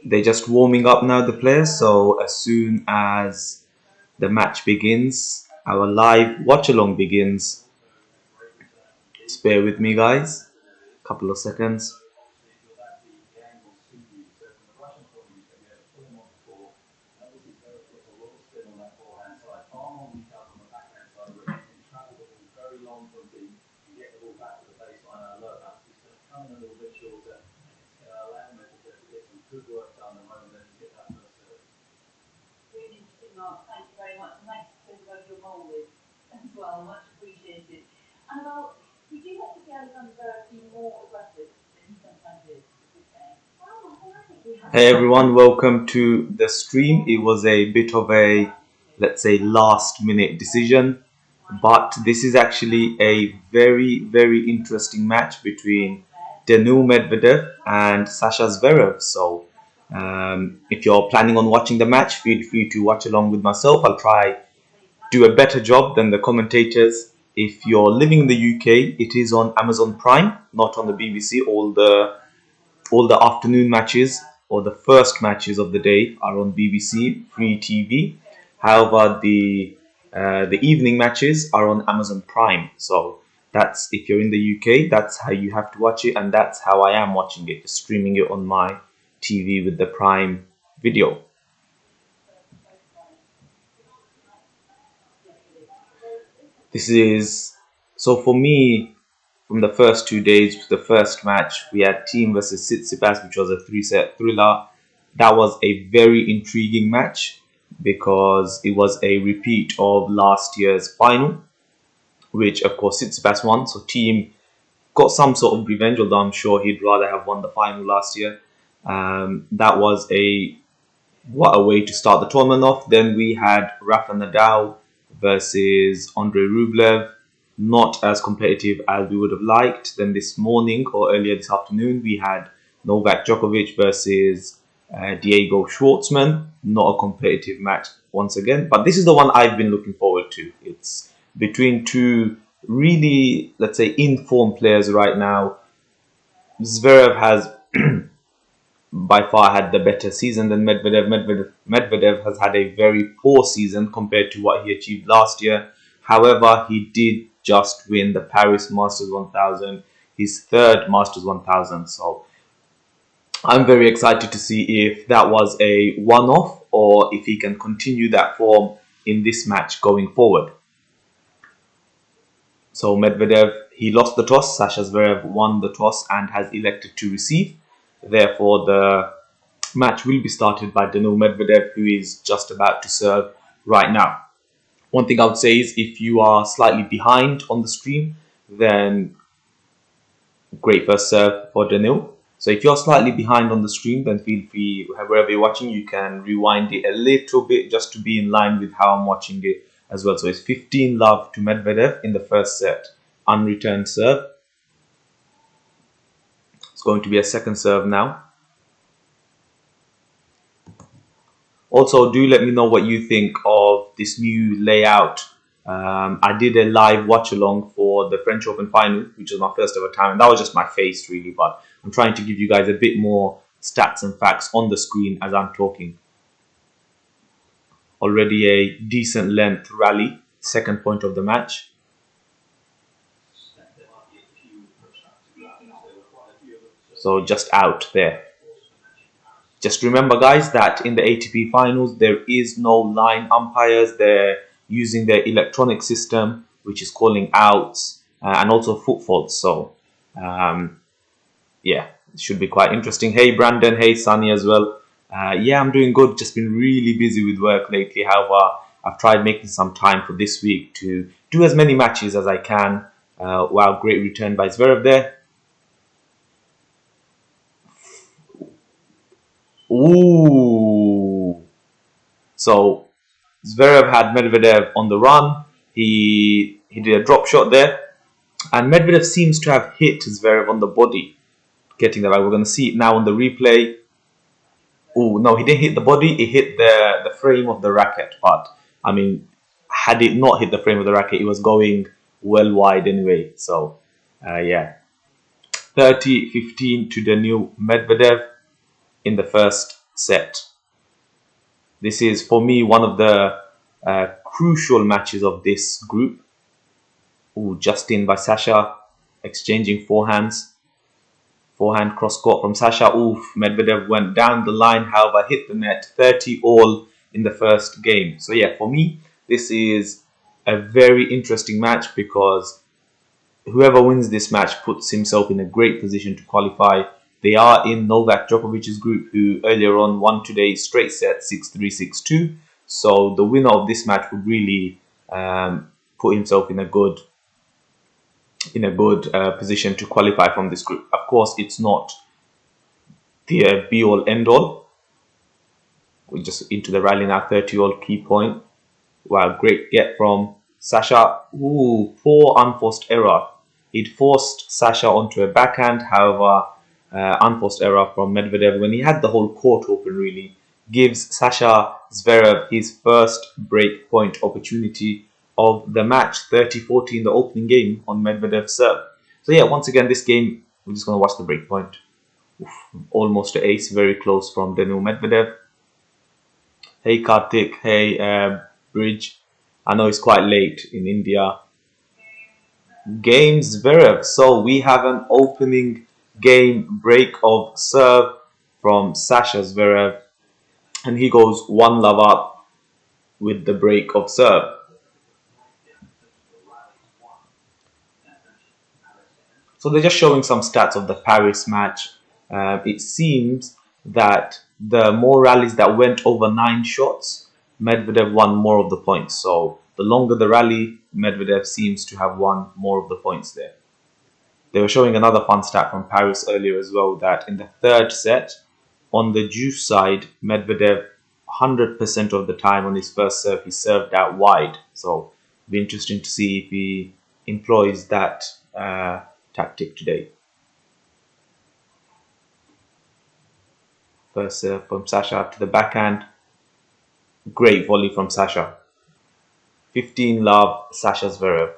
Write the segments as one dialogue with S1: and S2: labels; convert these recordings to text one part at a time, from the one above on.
S1: They're just warming up now, the players. So as soon as the match begins, our live watch along begins. Just bear with me, guys. Couple of seconds. Hey everyone, welcome to the stream. It was a bit of a, let's say, last minute decision, but this is actually a very interesting match between Daniil Medvedev and Sasha Zverev. So if you're planning on watching the match, feel free to watch along with myself. I'll try do a better job than the commentators. If you're living in the UK, it is on Amazon Prime, not on the BBC. All the afternoon matches or the first matches of the day are on BBC free TV. However, the evening matches are on Amazon Prime. So that's, if you're in the UK, that's how you have to watch it, and that's how I am watching it, streaming it on my TV with the Prime Video. This is, so for me, from the first 2 days, the first match, we had Team versus Tsitsipas, which was a 3-set thriller. That was a very intriguing match because it was a repeat of last year's final, which of course Tsitsipas won. So Team got some sort of revenge, although I'm sure he'd rather have won the final last year. That was what a way to start the tournament off. Then we had Rafa Nadal versus Andrei Rublev. Not as competitive as we would have liked. Then this morning or earlier this afternoon, we had Novak Djokovic versus Diego Schwartzman. Not a competitive match once again, but this is the one I've been looking forward to. It's between two really, let's say, in-form players right now. Zverev has by far had the better season than Medvedev. Medvedev has had a very poor season compared to what he achieved last year. However, he did just win the Paris Masters 1000, his third Masters 1000. So I'm very excited to see if that was a one-off or if he can continue that form in this match going forward. So Medvedev, he lost the toss. Sasha Zverev won the toss and has elected to receive. Therefore, the match will be started by Daniil Medvedev, who is just about to serve right now. One thing I would say is if you are slightly behind on the stream, then great first serve for Daniil. So if you're slightly behind on the stream, then feel free, wherever you're watching, you can rewind it a little bit just to be in line with how I'm watching it as well. So it's 15-love to Medvedev in the first set. Unreturned serve. It's going to be a second serve now. Also, do let me know what you think of this new layout. I did a live watch along for the French Open final, which was my first ever time, and that was just my face really, but I'm trying to give you guys a bit more stats and facts on the screen as I'm talking. Already a decent length rally, second point of the match. So just out there. Just remember, guys, that in the ATP finals, there is no line umpires. They're using their electronic system, which is calling outs and also foot faults. So, yeah, it should be quite interesting. Hey, Brandon. Hey, Sunny as well. Yeah, I'm doing good. Just been really busy with work lately. However, I've tried making some time for this week to do as many matches as I can. Wow, great return by Zverev there. Ooh. So Zverev had Medvedev on the run. He did a drop shot there. And Medvedev seems to have hit Zverev on the body, getting the right. We're going to see it now on the replay. Oh, no, he didn't hit the body. He hit the frame of the racket. But, I mean, had it not hit the frame of the racket, it was going well wide anyway. So, yeah. 30-15 to the new Medvedev in the first set. This is, for me, one of the crucial matches of this group. Ooh, just in by Sasha, exchanging forehands. Forehand cross court from Sasha. Oof, Medvedev went down the line, however, hit the net. 30 all in the first game. So yeah, for me, this is a very interesting match because whoever wins this match puts himself in a great position to qualify. They are in Novak Djokovic's group, who earlier on won today's straight set 6-3, 6-2. So the winner of this match would really put himself in a good position to qualify from this group. Of course, it's not the be-all, end-all. We're just into the rally now. 30-all key point. Wow, great get from Sasha. Ooh, poor unforced error. He'd forced Sasha onto a backhand. However, unforced error from Medvedev when he had the whole court open, really gives Sasha Zverev his first break point opportunity of the match. 30-40 in the opening game on Medvedev's serve. So yeah, once again, this game, we're just going to watch the break point. Oof, almost an ace, very close from the new Medvedev. Hey Karthik, hey Bridge. I know it's quite late in India. Game Zverev. So we have an opening game break of serve from Sasha Zverev. And he goes 1-love up with the break of serve. So they're just showing some stats of the Paris match. It seems that the more rallies that went over 9 shots, Medvedev won more of the points. So the longer the rally, Medvedev seems to have won more of the points there. They were showing another fun stat from Paris earlier as well, that in the third set, on the juice side, Medvedev 100% of the time on his first serve, he served out wide. So it'll be interesting to see if he employs that tactic today. First serve from Sasha to the backhand. Great volley from Sasha. 15-love Sasha Zverev.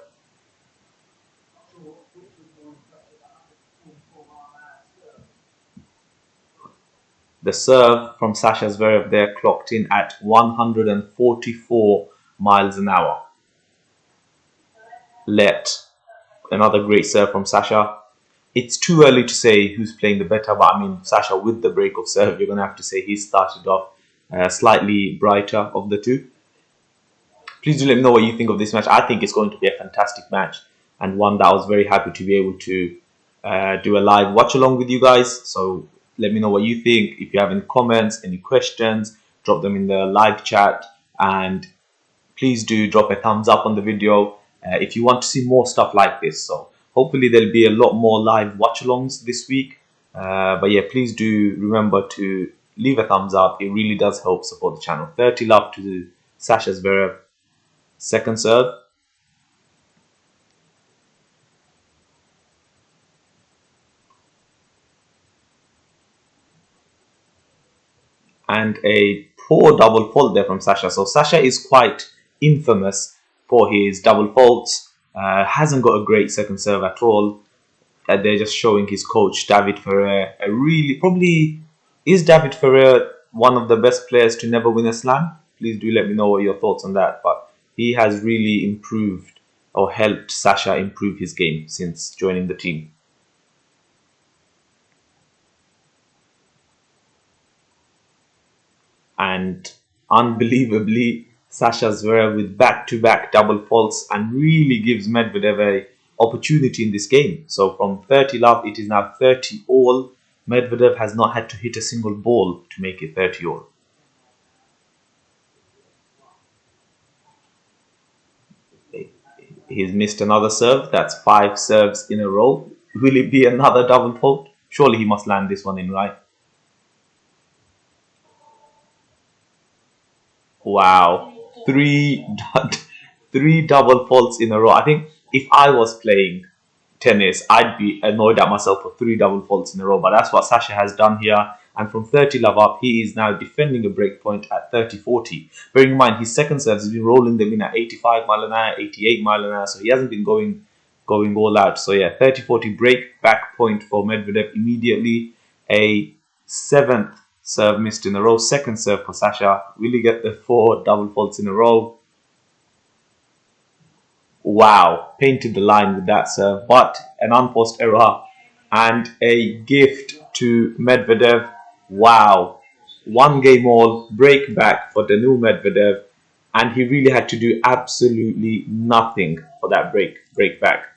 S1: The serve from Sasha Zverev there clocked in at 144 miles an hour. Another great serve from Sasha. It's too early to say who's playing the better, but I mean, Sasha with the break of serve, you're going to have to say he started off slightly brighter of the two. Please do let me know what you think of this match. I think it's going to be a fantastic match and one that I was very happy to be able to do a live watch along with you guys. So let me know what you think. If you have any comments, any questions, drop them in the live chat, and please do drop a thumbs up on the video if you want to see more stuff like this. So hopefully there'll be a lot more live watch-alongs this week. But yeah, please do remember to leave a thumbs up. It really does help support the channel. 30 love to Sasha Zverev. Second serve. And a poor double fault there from Sasha. So Sasha is quite infamous for his double faults. Hasn't got a great second serve at all. They're just showing his coach David Ferrer. Is David Ferrer one of the best players to never win a slam? Please do let me know what your thoughts on that. But he has really improved or helped Sasha improve his game since joining the team. And unbelievably, Sasha Zverev with back-to-back double faults and really gives Medvedev an opportunity in this game. So from 30 love, it is now 30 all. Medvedev has not had to hit a single ball to make it 30 all. He's missed another serve. That's 5 serves in a row. Will it be another double fault? Surely he must land this one in, right? Wow, three three double faults in a row. I think if I was playing tennis, I'd be annoyed at myself for three double faults in a row. But that's what Sasha has done here. And from 30 love up, he is now defending a break point at 30-40. Bearing in mind, his second serve has been rolling them in at 85 mile an hour, 88 mile an hour. So he hasn't been going all out. So yeah, 30-40 break back point for Medvedev immediately. A seventh serve missed in a row. Second serve for Sasha. Will he get the four double faults in a row? Wow, painted the line with that serve, but an unforced error and a gift to Medvedev. Wow, one game all, break back for the new Medvedev, and he really had to do absolutely nothing for that break back.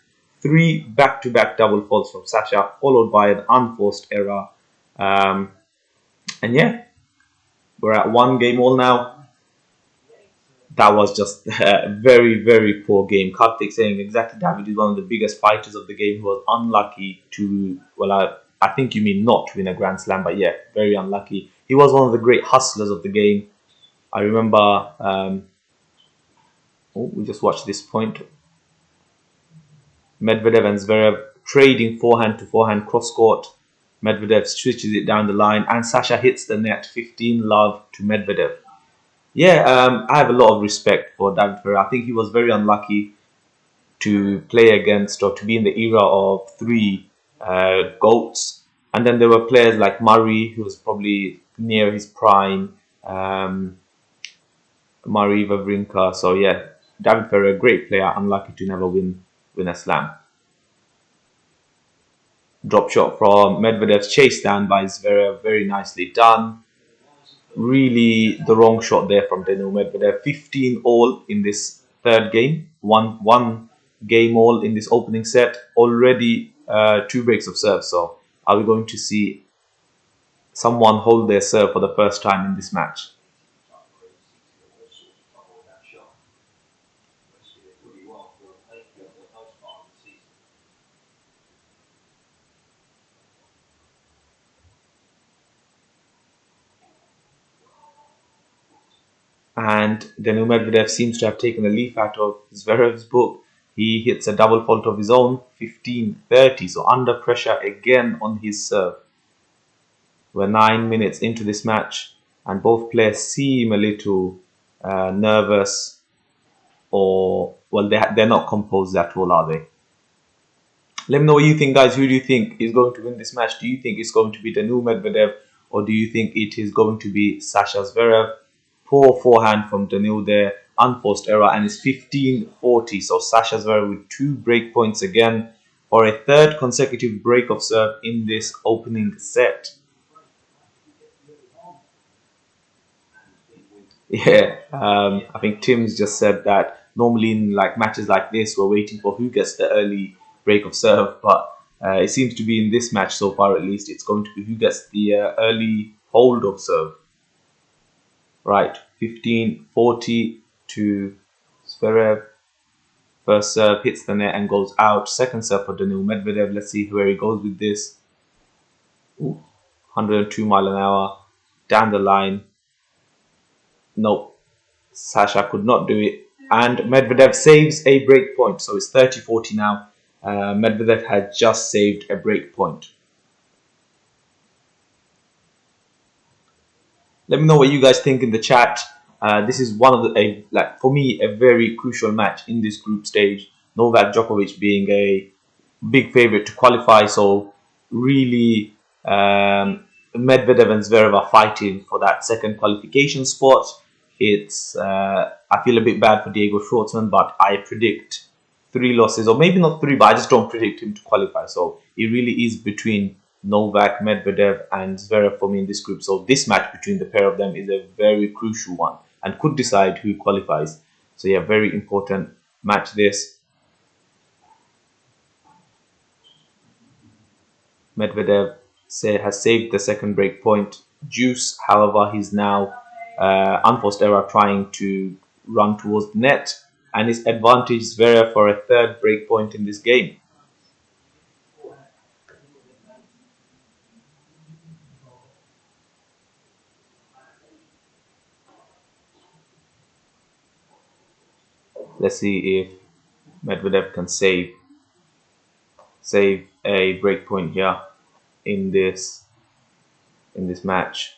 S1: Three back-to-back double faults from Sasha, followed by an unforced error. Um, and yeah, we're at one game all now. That was just a very, very poor game. Karthik saying exactly David is one of the biggest fighters of the game. He was unlucky to, well, I think you mean not to win a Grand Slam, but yeah, very unlucky. He was one of the great hustlers of the game. I remember, we just watched this point. Medvedev and Zverev trading forehand to forehand cross court. Medvedev switches it down the line and Sasha hits the net 15 love to Medvedev. Yeah, I have a lot of respect for David Ferrer. I think he was very unlucky to play against or to be in the era of three GOATs. And then there were players like Murray, who was probably near his prime, Murray, Wawrinka. So yeah, David Ferrer, great player, unlucky to never win a slam. Drop shot from Medvedev's chase down by Zverev, very nicely done. Really the wrong shot there from Daniil Medvedev. 15 all in this third game. One game all in this opening set. Already two breaks of serve. So are we going to see someone hold their serve for the first time in this match? And Daniil Medvedev seems to have taken a leaf out of Zverev's book. He hits a double fault of his own, 15-30. So under pressure again on his serve. We're 9 minutes into this match, and both players seem a little nervous, or well, they're not composed at all, are they? Let me know what you think, guys. Who do you think is going to win this match? Do you think it's going to be Daniil Medvedev, or do you think it is going to be Sasha Zverev? Poor forehand from Daniil there, unforced error, and it's 15-40. So Sasha Zverev with two break points again for a third consecutive break of serve in this opening set. Yeah, I think Tim's just said that normally in like matches like this, we're waiting for who gets the early break of serve, but it seems to be in this match so far at least, it's going to be who gets the early hold of serve. Right, 15-40 to Zverev. First serve hits the net and goes out. Second serve for Daniil Medvedev. Let's see where he goes with this. Ooh, 102 mile an hour down the line. Nope, Sasha could not do it. And Medvedev saves a break point. So it's 30-40 now. Medvedev had just saved a break point. Let me know what you guys think in the chat. This is one of the, for me, a very crucial match in this group stage. Novak Djokovic being a big favorite to qualify. So really, Medvedev and Zverev are fighting for that second qualification spot. It's I feel a bit bad for Diego Schwartzman, but I predict 3 losses, or maybe not 3, but I just don't predict him to qualify. So it really is between Novak, Medvedev and Zverev for me in this group. So this match between the pair of them is a very crucial one and could decide who qualifies. So yeah, very important match this. Medvedev has saved the second break point. Juice, however, he's now unforced error trying to run towards the net, and his advantage Zverev for a third break point in this game. Let's see if Medvedev can save a break point here in this match.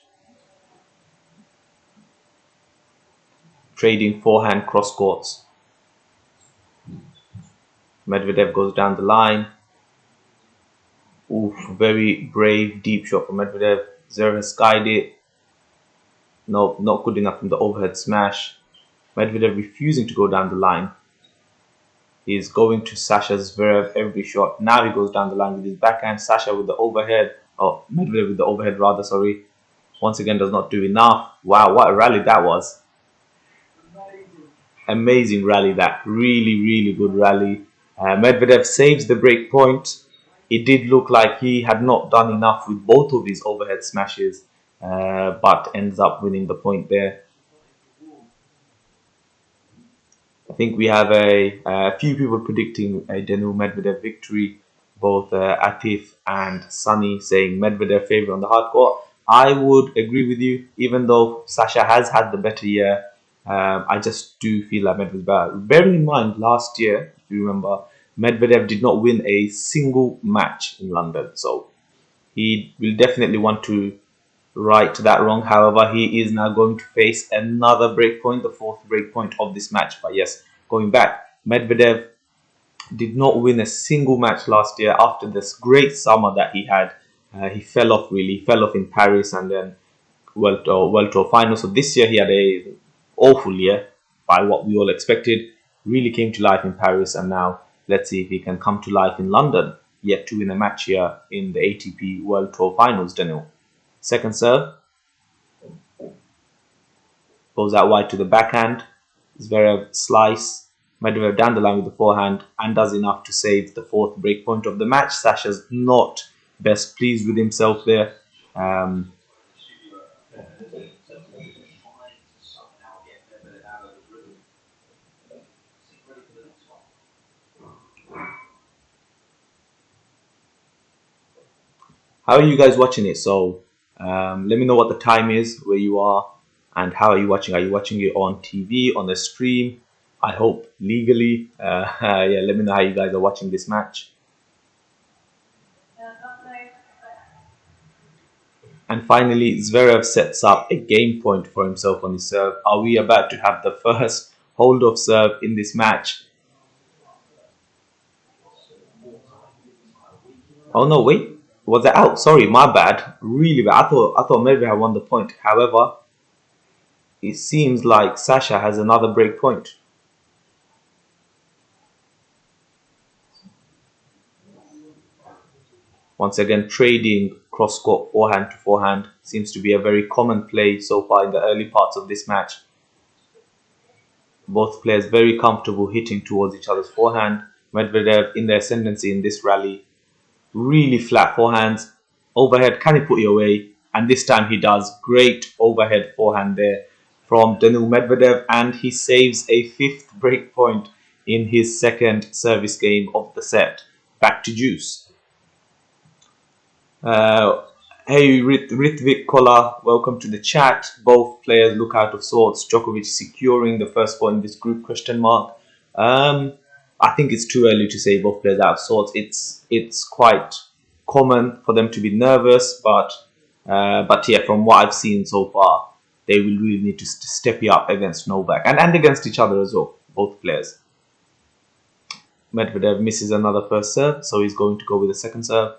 S1: Trading forehand cross courts. Medvedev goes down the line. Oof, very brave deep shot from Medvedev. Zverev has skied it. No, not good enough from the overhead smash. Medvedev refusing to go down the line. He's going to Sasha Zverev every shot. Now he goes down the line with his backhand. Sasha with the overhead. Oh, Medvedev with the overhead rather, sorry. Once again does not do enough. Wow, what a rally that was. Amazing rally that. Really, really good rally. Medvedev saves the break point. It did look like he had not done enough with both of his overhead smashes, but ends up winning the point there. I think we have a few people predicting a Daniil Medvedev victory, both Atif and Sunny saying Medvedev favourite on the hard court. I would agree with you, even though Sasha has had the better year. I just do feel like Medvedev's better. Bearing in mind, last year, if you remember, Medvedev did not win a single match in London. So he will definitely want to right that wrong. However, he is now going to face another breakpoint, the fourth breakpoint of this match. But yes, going back, Medvedev did not win a single match last year after this great summer that he had. He fell off really, fell off in Paris and then World Tour final. So this year he had a awful year by what we all expected. Really came to life in Paris, and now let's see if he can come to life in London. Yet to win a match here in the ATP World Tour finals, Daniil. Second serve. Goes out wide to the backhand. Zverev slice. Medvedev down the line with the forehand and does enough to save the fourth break point of the match. Sasha's not best pleased with himself there. How are you guys watching it? So let me know what the time is where you are and how are you watching. Are you watching it on TV, on the stream? I hope legally. Yeah, let me know how you guys are watching this match. And finally, Zverev sets up a game point for himself on his serve. Are we about to have the first hold of serve in this match? Oh no, wait. Was that out? Sorry, my bad. Really bad. I thought Medvedev had won the point. However, it seems like Sasha has another break point. Once again, trading cross-court forehand to forehand seems to be a very common play so far in the early parts of this match. Both players very comfortable hitting towards each other's forehand. Medvedev in the ascendancy in this rally. Really flat forehands. Overhead, can he put you away? And this time he does. Great overhead forehand there from Daniil Medvedev. And he saves a fifth break point in his second service game of the set. Back to juice. Hey Ritvik Kola, welcome to the chat. Both players look out of sorts. Djokovic securing the first spot in this group, question mark. I think it's too early to say both players out of sorts. It's quite common for them to be nervous, but yeah, from what I've seen so far, they will really need to step it up against Novak and against each other as well, both players. Medvedev misses another first serve, so he's going to go with the second serve.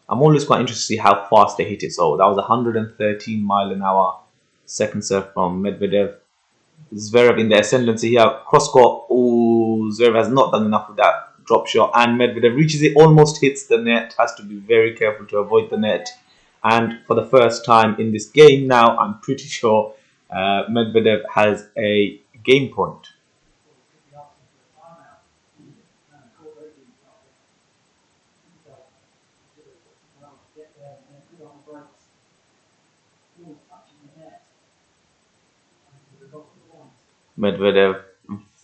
S1: I'm always quite interested to see how fast they hit it. So that was 113 mile an hour second serve from Medvedev. Zverev in the ascendancy here. Cross court. Oh, Zverev has not done enough with that drop shot. And Medvedev reaches it, almost hits the net. Has to be very careful to avoid the net. And for the first time in this game now, I'm pretty sure Medvedev has a game point. Medvedev,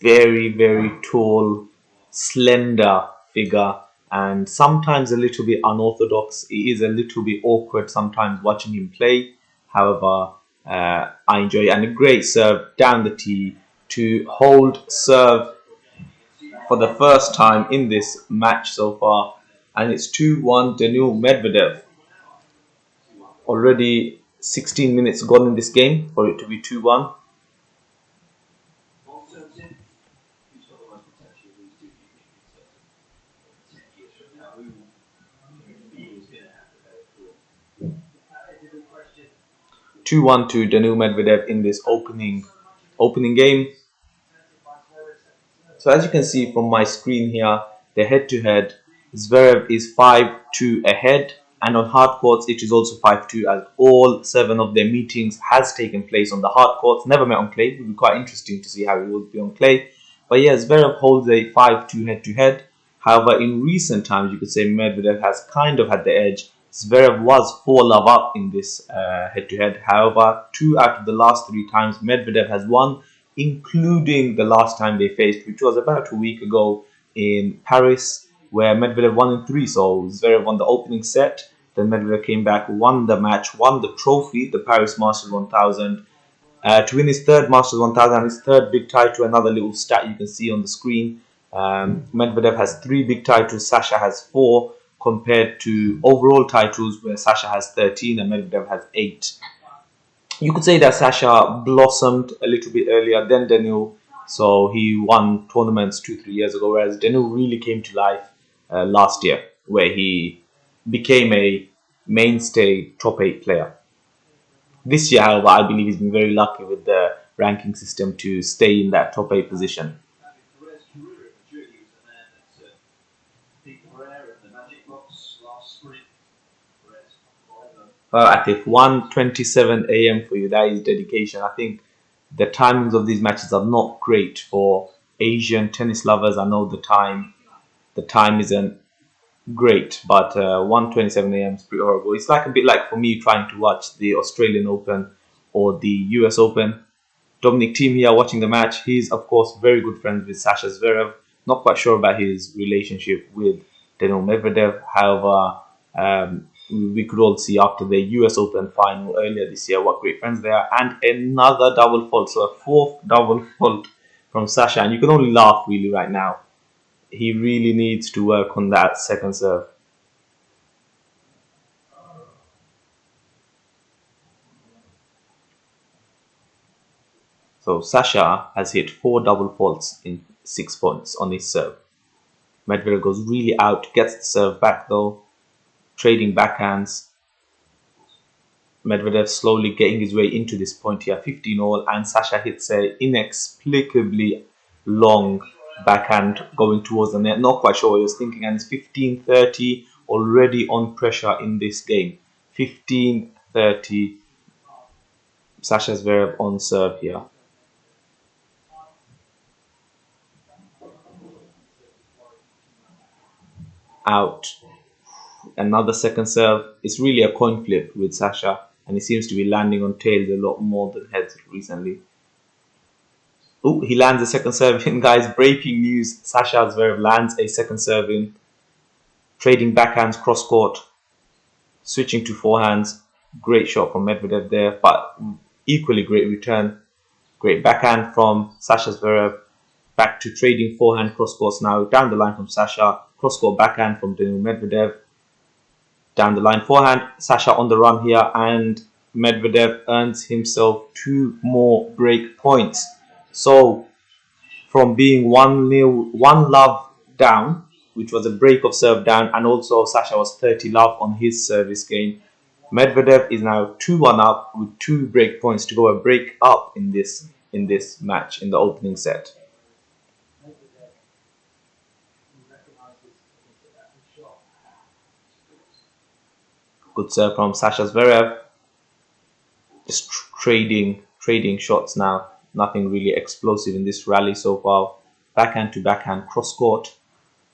S1: very tall, slender figure, and sometimes a little bit unorthodox. It is a little bit awkward sometimes watching him play. However, I enjoy it. And a great serve down the tee to hold serve for the first time in this match so far. And it's 2-1 Daniil Medvedev. Already 16 minutes gone in this game for it to be 2-1. Two-one to Daniil Medvedev in this opening game. So as you can see from my screen here, the head-to-head, Zverev is 5-2 ahead, and on hard courts it is also 5-2, as all 7 of their meetings has taken place on the hard courts. Never met on clay. It would be quite interesting to see how it would be on clay. But yeah, Zverev holds a 5-2 head-to-head. However, in recent times, you could say Medvedev has kind of had the edge. Zverev was 4-love up in this head-to-head. However, 2 out of the last 3 times Medvedev has won, including the last time they faced, which was about a week ago in Paris, where Medvedev won in 3. So Zverev won the opening set, then Medvedev came back, won the match, won the trophy, the Paris Masters 1000, to win his 3rd Masters 1000 and his 3rd big title. Another little stat you can see on the screen. Medvedev has 3 big titles, Sasha has 4, compared to overall titles where Sasha has 13 and Medvedev has 8. You could say that Sasha blossomed a little bit earlier than Daniil, so he won tournaments 2-3 years ago, whereas Daniil really came to life last year, where he became a mainstay top 8 player. This year, however, I believe he's been very lucky with the ranking system to stay in that top 8 position. At 1:27 a.m. for you, that is dedication. I think the timings of these matches are not great for Asian tennis lovers. I know the time isn't great, but 1:27 a.m. is pretty horrible. It's like a bit like for me trying to watch the Australian Open or the US Open. Dominic Thiem here watching the match. He's of course very good friends with Sasha Zverev. Not quite sure about his relationship with Daniil Medvedev. However, we could all see after the US Open final earlier this year what great friends they are. And another double fault, so a 4th double fault from Sasha. And you can only laugh really right now. He really needs to work on that second serve. So Sasha has hit 4 double faults in 6 points on his serve. Medvedev goes really out, gets the serve back though, trading backhands. Medvedev slowly getting his way into this point here, 15-all, and Sasha hits a inexplicably long backhand going towards the net. Not quite sure what he was thinking, and it's 15-30, already on pressure in this game. 15-30, Sasha Zverev on serve here. Out. Another second serve. It's really a coin flip with Sasha, and he seems to be landing on tails a lot more than heads recently. Oh, he lands a second serve in, guys. Breaking news. Sasha Zverev lands a second serve in. Trading backhands cross court. Switching to forehands. Great shot from Medvedev there, but equally great return. Great backhand from Sasha Zverev. Back to trading forehand cross courts now. Down the line from Sasha. Cross court backhand from Daniil Medvedev. Down the line forehand. Sasha on the run here, and Medvedev earns himself 2 more break points. So from being 1-0, 1-love down, which was a break of serve down, and also Sasha was 30-love on his service game, Medvedev is now 2-1 up with 2 break points to go a break up in this match in the opening set. Good serve from Sasha Zverev. Just trading shots now. Nothing really explosive in this rally so far. Backhand to backhand cross court.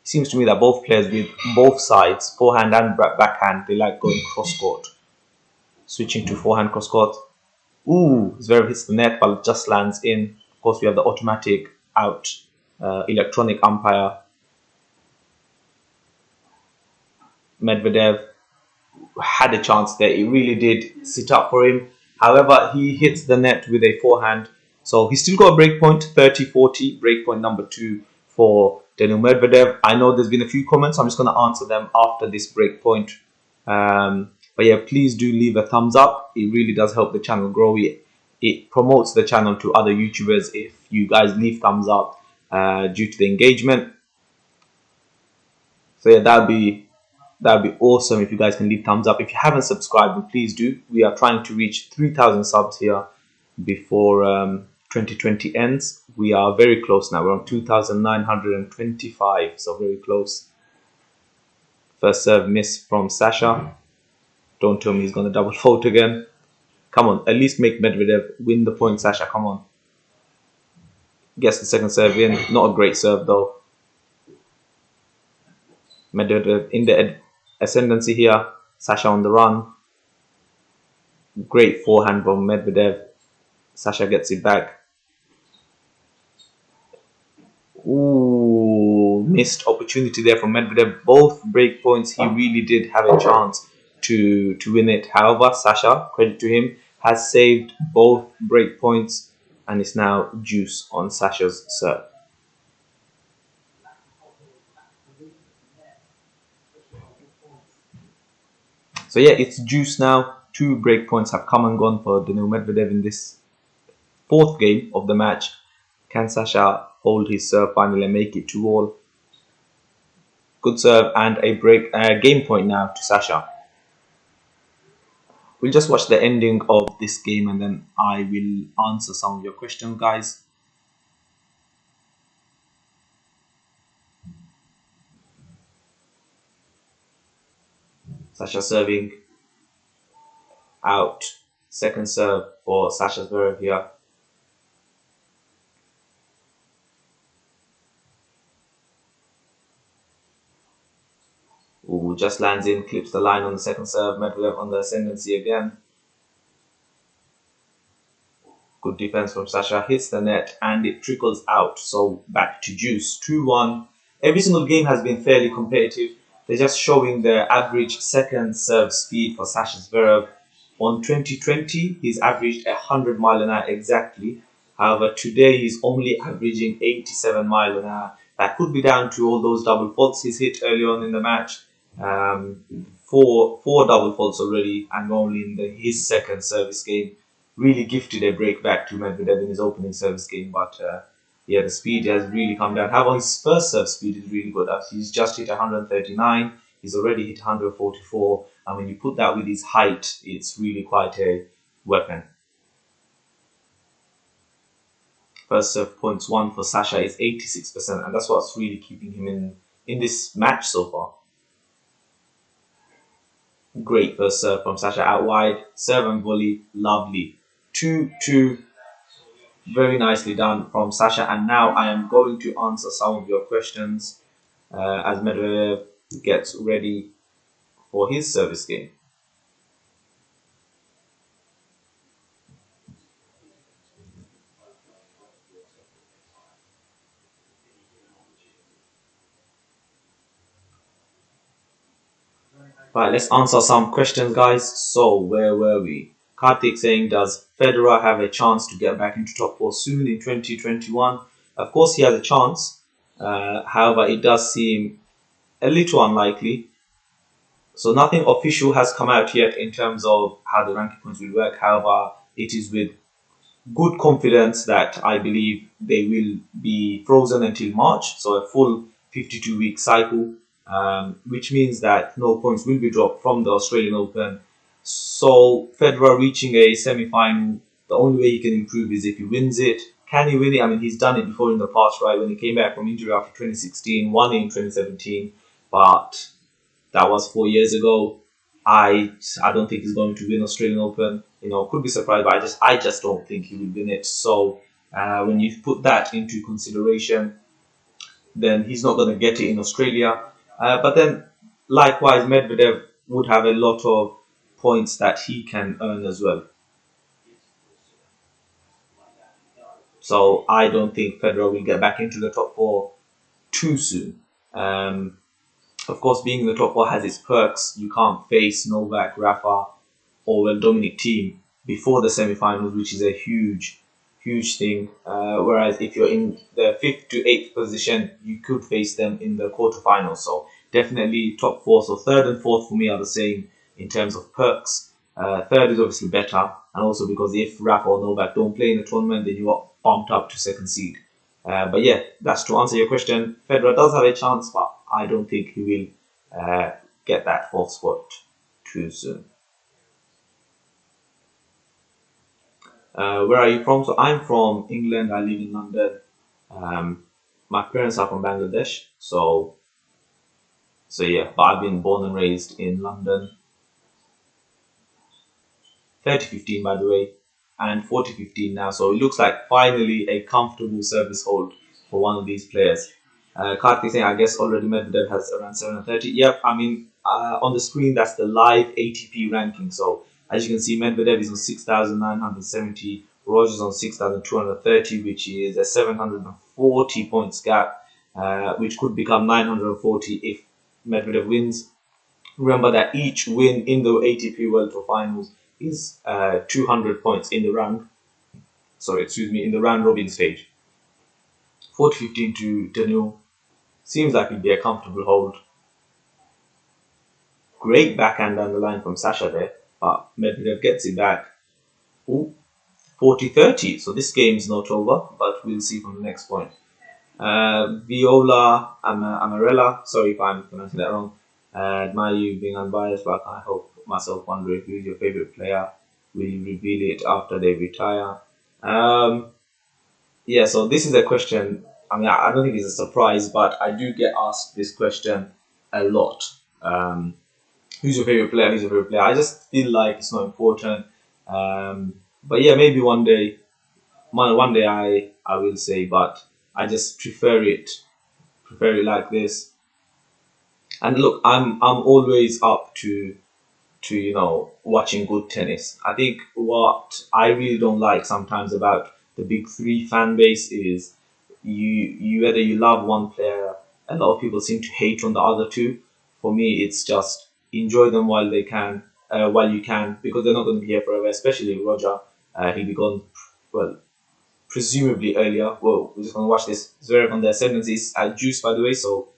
S1: It seems to me that both players with both sides, forehand and backhand, they like going cross court. Switching to forehand cross court. Ooh, Zverev hits the net but just lands in. Of course, we have the automatic out electronic umpire. Medvedev had a chance there. He really did sit up for him. However, he hits the net with a forehand. So he's still got a break point, 30-40, break point number 2 for Daniil Medvedev. I know there's been a few comments. I'm just going to answer them after this break point. But yeah, please do leave a thumbs up. It really does help the channel grow. It promotes the channel to other YouTubers if you guys leave thumbs up due to the engagement. So yeah, that'd be awesome if you guys can leave thumbs up. If you haven't subscribed, then please do. We are trying to reach 3,000 subs here before 2020 ends. We are very close now. We're on 2,925, so very close. First serve miss from Sasha. Don't tell me he's going to double fault again. Come on, at least make Medvedev win the point, Sasha. Come on. Gets the second serve in. Not a great serve though. Medvedev in the ascendancy here. Sasha on the run. Great forehand from Medvedev. Sasha gets it back. Ooh, missed opportunity there from Medvedev. Both break points, he really did have a chance to win it. However, Sasha, credit to him, has saved both break points and is now deuce on Sasha's serve. So yeah, it's deuce now. 2 break points have come and gone for Daniil Medvedev in this 4th game of the match. Can Sasha hold his serve finally and make it 2-all? Good serve and a game point now to Sasha. We'll just watch the ending of this game and then I will answer some of your questions, guys. Sasha serving out. Second serve for Sasha Zverev here. Ooh, just lands in, clips the line on the second serve. Medvedev on the ascendancy again. Good defense from Sasha, hits the net and it trickles out. So back to deuce, 2-1. Every single game has been fairly competitive. They're just showing the average second serve speed for Sasha Zverev. On 2020, he's averaged 100 mile an hour exactly. However, today he's only averaging 87 mile an hour. That could be down to all those double faults he's hit early on in the match. Four double faults already and only in his second service game. Really gifted a break back to Medvedev in his opening service game, but yeah, the speed has really come down. However, his first serve speed is really good. He's just hit 139. He's already hit 144. And when you put that with his height, it's really quite a weapon. First serve points 1 for Sasha is 86%, and that's what's really keeping him in this match so far. Great first serve from Sasha out wide. Serve and volley, lovely. 2-2. Very nicely done from Sasha. And now I am going to answer some of your questions as Medvedev gets ready for his service game. Right, let's answer some questions, guys. So, where were we? Karthik saying, does Federer have a chance to get back into top 4 soon in 2021? Of course, he has a chance. However, it does seem a little unlikely. So, nothing official has come out yet in terms of how the ranking points will work. However, it is with good confidence that I believe they will be frozen until March. So, a full 52-week cycle. Which means that no points will be dropped from the Australian Open. So Federer reaching a semi-final, the only way he can improve is if he wins it. Can he win it? I mean, he's done it before in the past, right? When he came back from injury after 2016, won in 2017, but that was 4 years ago. I don't think he's going to win Australian Open. You know, could be surprised, but I just don't think he will win it. So when you put that into consideration, then he's not going to get it in Australia. But then, likewise, Medvedev would have a lot of points that he can earn as well. So I don't think Federer will get back into the top 4 too soon. Of course, being in the top 4 has its perks. You can't face Novak, Rafa, or well, Dominic Thiem before the semi-finals, which is a huge thing. Whereas if you're in the fifth to eighth position, you could face them in the quarterfinals. So definitely top four. So third and fourth for me are the same in terms of perks. Third is obviously better, and also because if Rafa or Novak don't play in the tournament, then you are bumped up to second seed. But yeah, that's to answer your question. Federer does have a chance, but I don't think he will get that fourth spot too soon. Where are you from? So I'm from England. I live in London. Um, my parents are from Bangladesh. So yeah, but I've been born and raised in London. 30-15 by the way, and 40-15 now. So it looks like finally a comfortable service hold for one of these players. Karthik saying, I guess already Medvedev has around 730. Yep, I mean, on the screen, that's the live ATP ranking. So as you can see, Medvedev is on 6,970, Rogers on 6,230, which is a 740 points gap, which could become 940 if Medvedev wins. Remember that each win in the ATP World Tour Finals is 200 points in the round. Sorry, excuse me, in the round robin stage. 40-15 to Daniel. Seems like it'd be a comfortable hold. Great backhand down the line from Sasha there, but Medvedev gets it back. Ooh, 40-30. So this game's not over, but we'll see from the next point. Viola Amarella, sorry if I'm pronouncing that wrong. Admire you being unbiased, but I hope myself wondering who is your favorite player. Will you reveal it after they retire? Yeah, so this is a question. I mean, I don't think it's a surprise, but I do get asked this question a lot. Who's your favorite player? Who's your favorite player? I just feel like it's not important. But yeah, maybe one day I will say, but I just prefer it like this. And look, I'm always up to watching good tennis. I think what I really don't like sometimes about the big three fan base is you whether you love one player, a lot of people seem to hate on the other two. For me, it's just enjoy them while you can, because they're not going to be here forever. Especially Roger, he'll be gone. Well, presumably earlier. Well, we're just going to watch this. Zverev on the ascendance is at juice, by the way. So,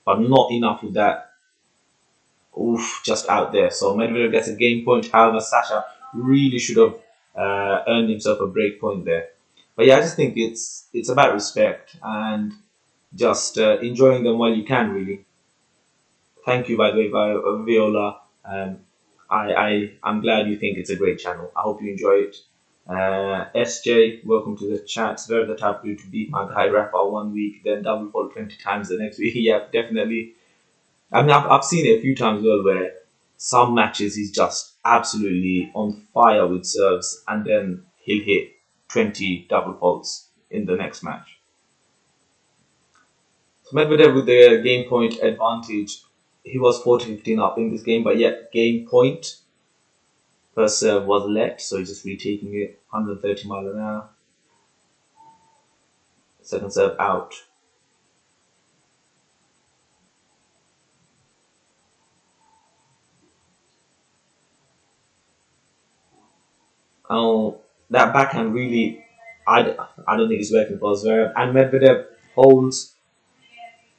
S1: but not enough with that. Oof, just out there. So Medvedev gets a game point. However, Sasha really should have earned himself a break point there. But yeah, I just think it's about respect and just enjoying them while you can. Really. Thank you, by the way, Viola. I'm glad you think it's a great channel. I hope you enjoy it. SJ, welcome to the chat. It's very the type to beat my guy Rafa 1 week, then double fault 20 times the next week. Yeah, definitely. I mean, I've seen it a few times as well where some matches he's just absolutely on fire with serves, and then he'll hit 20 double faults in the next match. So Medvedev with the game point advantage, he was 40-15 up in this game, but yet game point first serve was let, so he's just retaking it 130 mile an hour. Second serve out. Oh, that backhand really, I don't think it's working for Zverev. And Medvedev holds.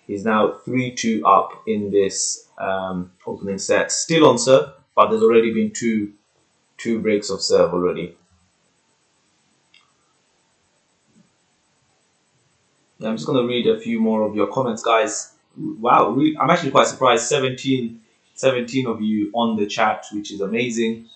S1: He's now 3-2 up in this opening set. Still on serve, but there's already been two breaks of serve already. Yeah, I'm just going to read a few more of your comments, guys. Wow, I'm actually quite surprised. 17 of you on the chat, which is amazing.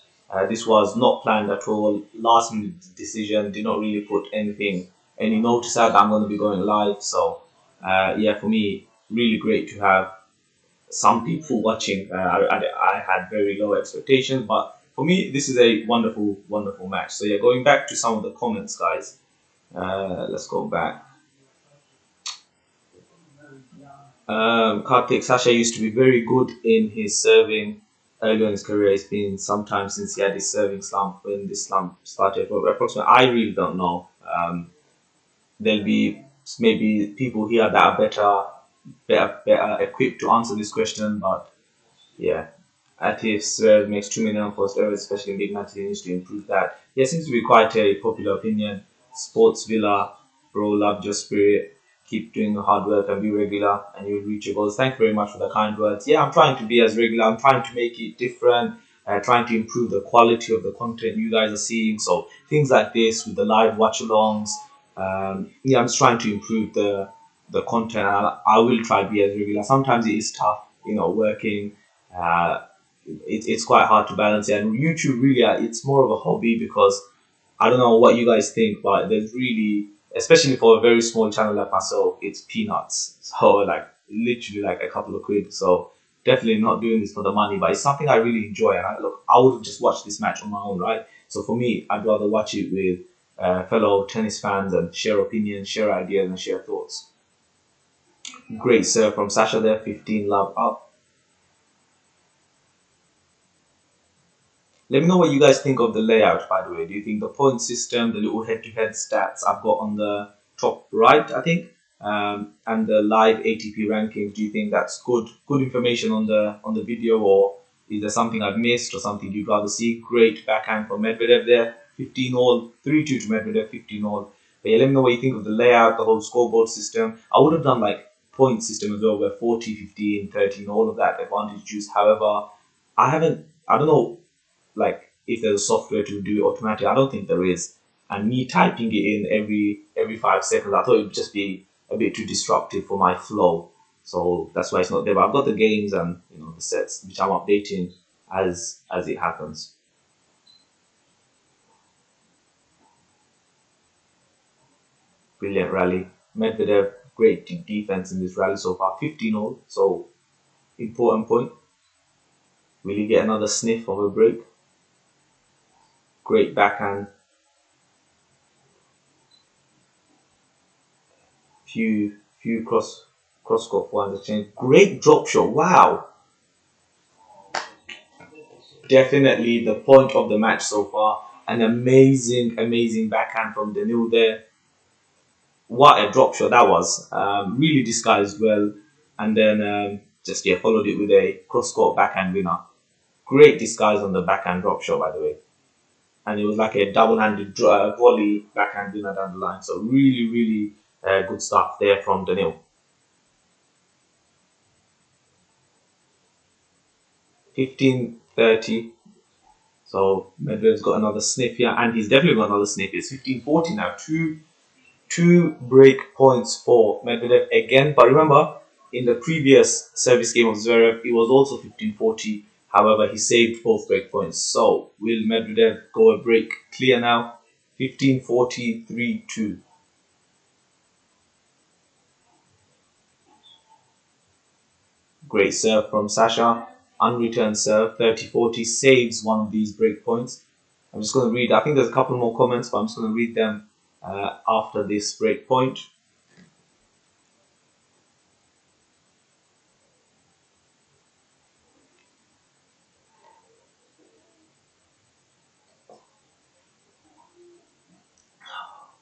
S1: This was not planned at all. Last minute decision. Did not really put any notice out that I'm going to be going live. So, yeah, for me, really great to have some people watching. I had very low expectations, but for me, this is a wonderful match. So, yeah, going back to some of the comments, guys. Let's go back. Kartik, Sasha used to be very good in his serving early in his career. It's been some time since he had his serving slump. When this slump started, approximately, I really don't know. There'll be maybe people here that are better equipped to answer this question, but yeah. Atp Zverev makes too many unforced errors, especially in big matches. He needs to improve that. Yeah, seems to be quite a popular opinion. Sports Villa, bro, love your spirit. Keep doing the hard work and be regular, and you'll reach your goals. Thank you very much for the kind words. Yeah, I'm trying to be as regular. I'm trying to make it different. Trying to improve the quality of the content you guys are seeing. So things like this with the live watch-alongs. Yeah, I'm just trying to improve the content. I will try to be as regular. Sometimes it is tough, working. Uh, it's quite hard to balance it. And YouTube really, it's more of a hobby because I don't know what you guys think, but there's really, especially for a very small channel like myself, it's peanuts. So like literally like a couple of quid. So definitely not doing this for the money, but it's something I really enjoy. And I would have just watched this match on my own, right? So for me, I'd rather watch it with fellow tennis fans and share opinions, share ideas, and share thoughts. Great serve from Sasha there, 15 love up. Let me know what you guys think of the layout, by the way. Do you think the point system, the little head-to-head stats I've got on the top right, I think, and the live ATP rankings, do you think that's good information on the video, or is there something I've missed or something you'd rather see? Great backhand from Medvedev there, 15 all, 3-2 to Medvedev, 15 all. But yeah, let me know what you think of the layout, the whole scoreboard system. I would have done like point system as well, where 40, 15, 13, all of that advantage juice. However, I don't know like if there's a software to do it automatically. I don't think there is. And me typing it in every 5 seconds, I thought it would just be a bit too disruptive for my flow. So that's why it's not there. But I've got the games and the sets which I'm updating as it happens. Brilliant rally. Medvedev, great defense in this rally so far. 15-all, so important point. Will he get another sniff of a break? Great backhand. Few cross court forehands exchange. Great drop shot. Wow. Definitely the point of the match so far. An amazing backhand from Danil there. What a drop shot that was. Really disguised well. And then just followed it with a cross court backhand winner. Great disguise on the backhand drop shot, by the way. And it was like a double-handed volley backhand winner down the line. So really good stuff there from Danil. 15-30. So Medvedev's got another sniff here, and he's definitely got another sniff. It's 15-40 now. Two break points for Medvedev again. But remember, in the previous service game of Zverev, it was also 15-40. However, he saved both break points. So will Medvedev go a break clear now? 15-40, 3-2. Great serve from Sasha. Unreturned serve, 30-40, saves one of these break points. I'm just going to read, I think there's a couple more comments, but I'm just going to read them after this break point.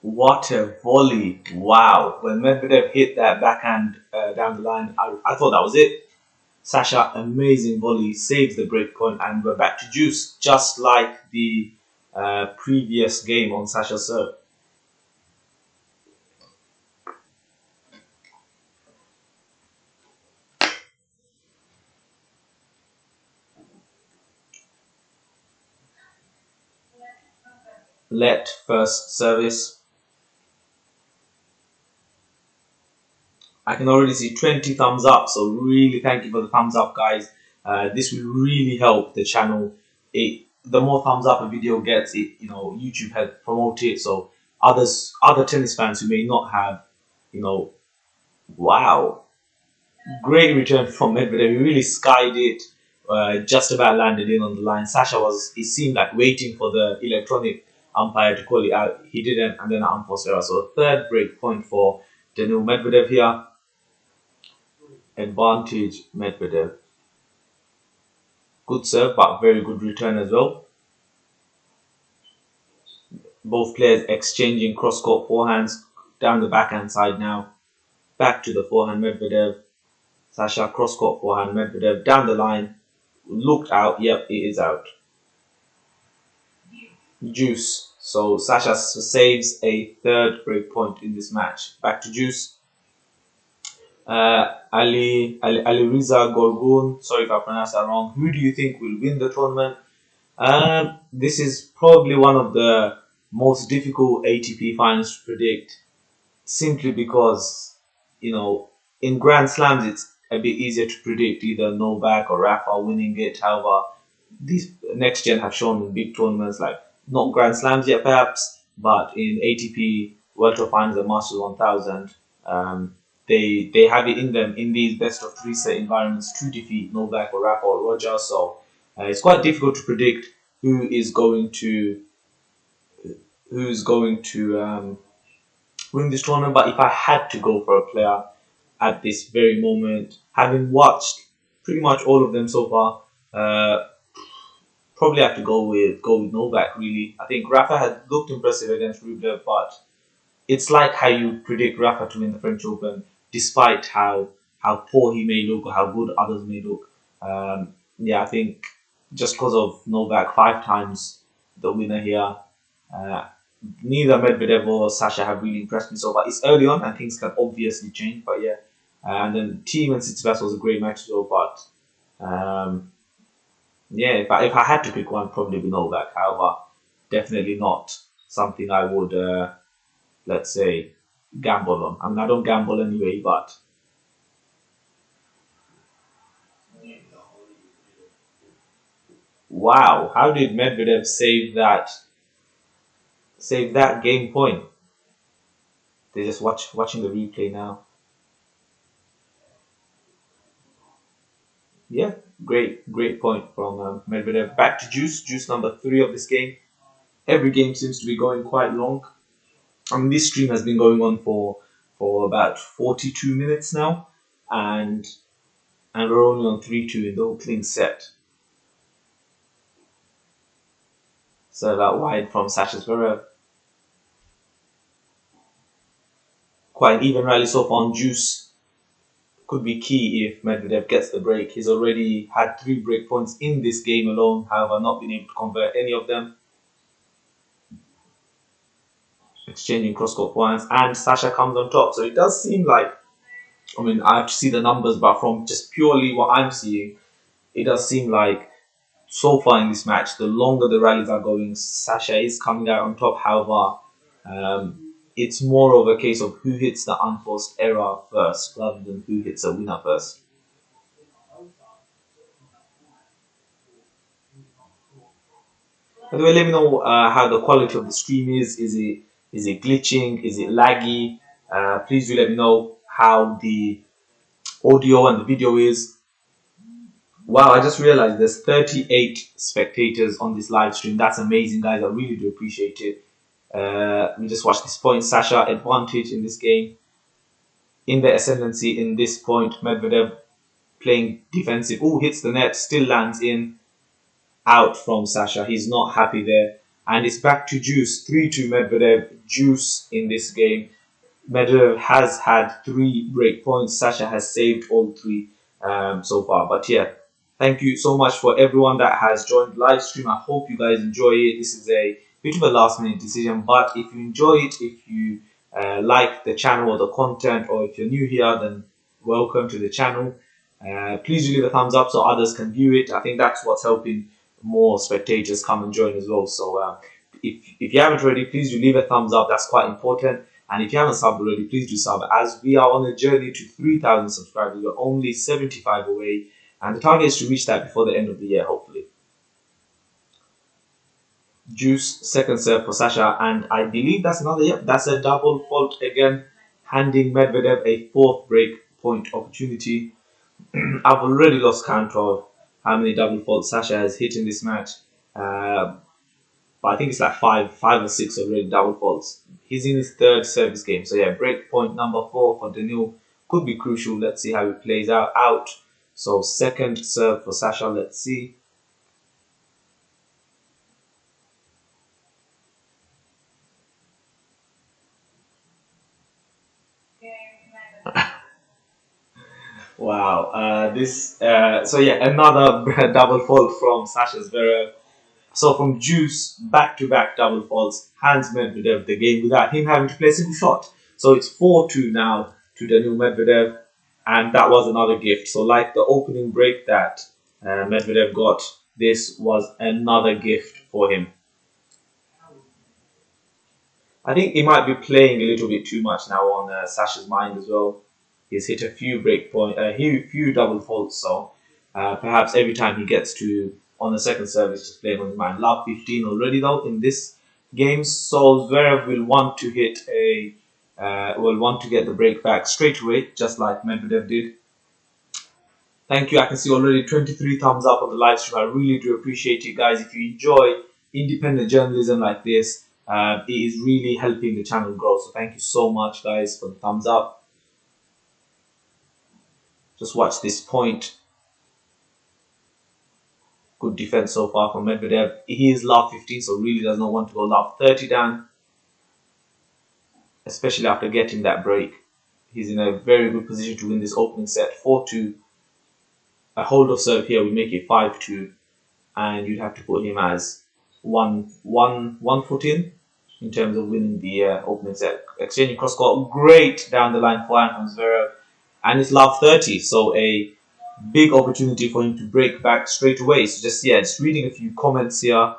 S1: What a volley. Wow. When Medvedev hit that backhand down the line, I thought that was it. Sasha, amazing volley, saves the break point, and we're back to juice, just like the previous game on Sasha's serve. Let first service. I can already see 20 thumbs up, so really thank you for the thumbs up, guys. This will really help the channel. The more thumbs up a video gets, YouTube helps promote it, so other tennis fans who may not have, wow, great return from Medvedev. He really skied it, just about landed in on the line. Sasha it seemed like waiting for the electronic umpire to call it out. He didn't, and then an unforced error. So third break point for Danil Medvedev here. Advantage Medvedev. Good serve, but very good return as well. Both players exchanging cross-court forehands down the backhand side now. Back to the forehand Medvedev. Sasha cross-court forehand Medvedev down the line. looked out. Yep, it is out. Juice. So Sasha saves a third break point in this match. Back to Juice. Ali Riza Gorgun. Sorry if I pronounced that wrong. Who do you think will win the tournament? This is probably one of the most difficult ATP finals to predict, simply because, in Grand Slams it's a bit easier to predict either Novak or Rafa winning it. However, these next gen have shown in big tournaments, like not Grand Slams yet perhaps, but in ATP World Tour Finals and Masters 1000, they have it in them in these best of three set environments to defeat Novak or Rafa or Roger. So it's quite difficult to predict who is going to win this tournament. But if I had to go for a player at this very moment, having watched pretty much all of them so far, probably have to go with Novak. Really, I think Rafa had looked impressive against Rublev, but it's like how you predict Rafa to win the French Open, despite how poor he may look or how good others may look. Yeah, I think just because of Novak, 5 times the winner here. Uh, Neither Medvedev or Sasha have really impressed me so far. It's early on and things can obviously change, but yeah. And then Team and Tsitsipas was a great match as well, but yeah, if I had to pick one, probably be Novak. However, definitely not something I would, let's say, gamble on. I mean, I don't gamble anyway, but wow, how did Medvedev save that game point? They just watching the replay now. Yeah, great point from Medvedev. Back to juice number 3 of this game. Every game seems to be going quite long. I mean, this stream has been going on for about 42 minutes now, and we're only on 3-2 in the opening set. So that wide from Sasha Zverev. Quite an even rally so far on juice. Could be key if Medvedev gets the break. He's already had 3 break points in this game alone, however, not been able to convert any of them. Exchanging cross-court points, and Sasha comes on top. So it does seem like, I mean, I have to see the numbers, but from just purely what I'm seeing, it does seem like so far in this match, the longer the rallies are going, Sasha is coming out on top. However, it's more of a case of who hits the unforced error first rather than who hits a winner first. By the way, let me know how the quality of the stream is. Is it glitching? Is it laggy? Please do let me know how the audio and the video is. Wow, I just realized there's 38 spectators on this live stream. That's amazing, guys. I really do appreciate it. We just watch this point. Sasha advantage in this game. In the ascendancy in this point. Medvedev playing defensive. Oh, hits the net. Still lands in. Out from Sasha. He's not happy there. And it's back to juice. 3-2 Medvedev. Juice in this game. Medvedev has had 3 break points. Sasha has saved all 3 so far. But yeah, thank you so much for everyone that has joined the live stream. I hope you guys enjoy it. This is a bit of a last minute decision, but if you enjoy it, if you like the channel or the content, or if you're new here, then welcome to the channel. Please do leave a thumbs up so others can view it. I think that's what's helping more spectators come and join as well. So if you haven't already, please do leave a thumbs up. That's quite important. And if you haven't subbed already, please do sub, as we are on a journey to 3,000 subscribers. We're only 75 away, and the target is to reach that before the end of the year, hopefully. Juice, second serve for Sasha, and I believe that's another, yep, that's a double fault again, handing Medvedev a 4th break point opportunity. I've already lost count of how many double faults Sasha has hit in this match. But I think it's like five or six already double faults. He's in his 3rd service game. So yeah, break point number 4 for Daniil could be crucial. Let's see how it plays out. So second serve for Sasha. Let's see. Wow. This. So yeah, another double fault from Sasha Zverev. So from Juice, back-to-back double faults, hands Medvedev the game without him having to play a single shot. So it's 4-2 now to Daniil Medvedev, and that was another gift. So like the opening break that Medvedev got, this was another gift for him. I think he might be playing a little bit too much now on Sasha's mind as well. He's hit a few few double faults, so perhaps every time he gets to on the second service, just playing on his mind. Love 15 already though in this game, so Zverev will want to hit a will want to get the break back straight away, just like Medvedev did. Thank you. I can see already 23 thumbs up on the live stream. I really do appreciate you guys. If you enjoy independent journalism like this, it is really helping the channel grow. So thank you so much, guys, for the thumbs up. Just watch this point. Good defense so far from Medvedev. He is love 15, so really does not want to go love 30 down, especially after getting that break. He's in a very good position to win this opening set. 4-2. A hold of serve here will make it 5-2. And you'd have to put him as one foot in terms of winning the opening set. Exchanging cross court, great down the line forehand from Zverev, and it's love 30, so a big opportunity for him to break back straight away. So just reading a few comments here.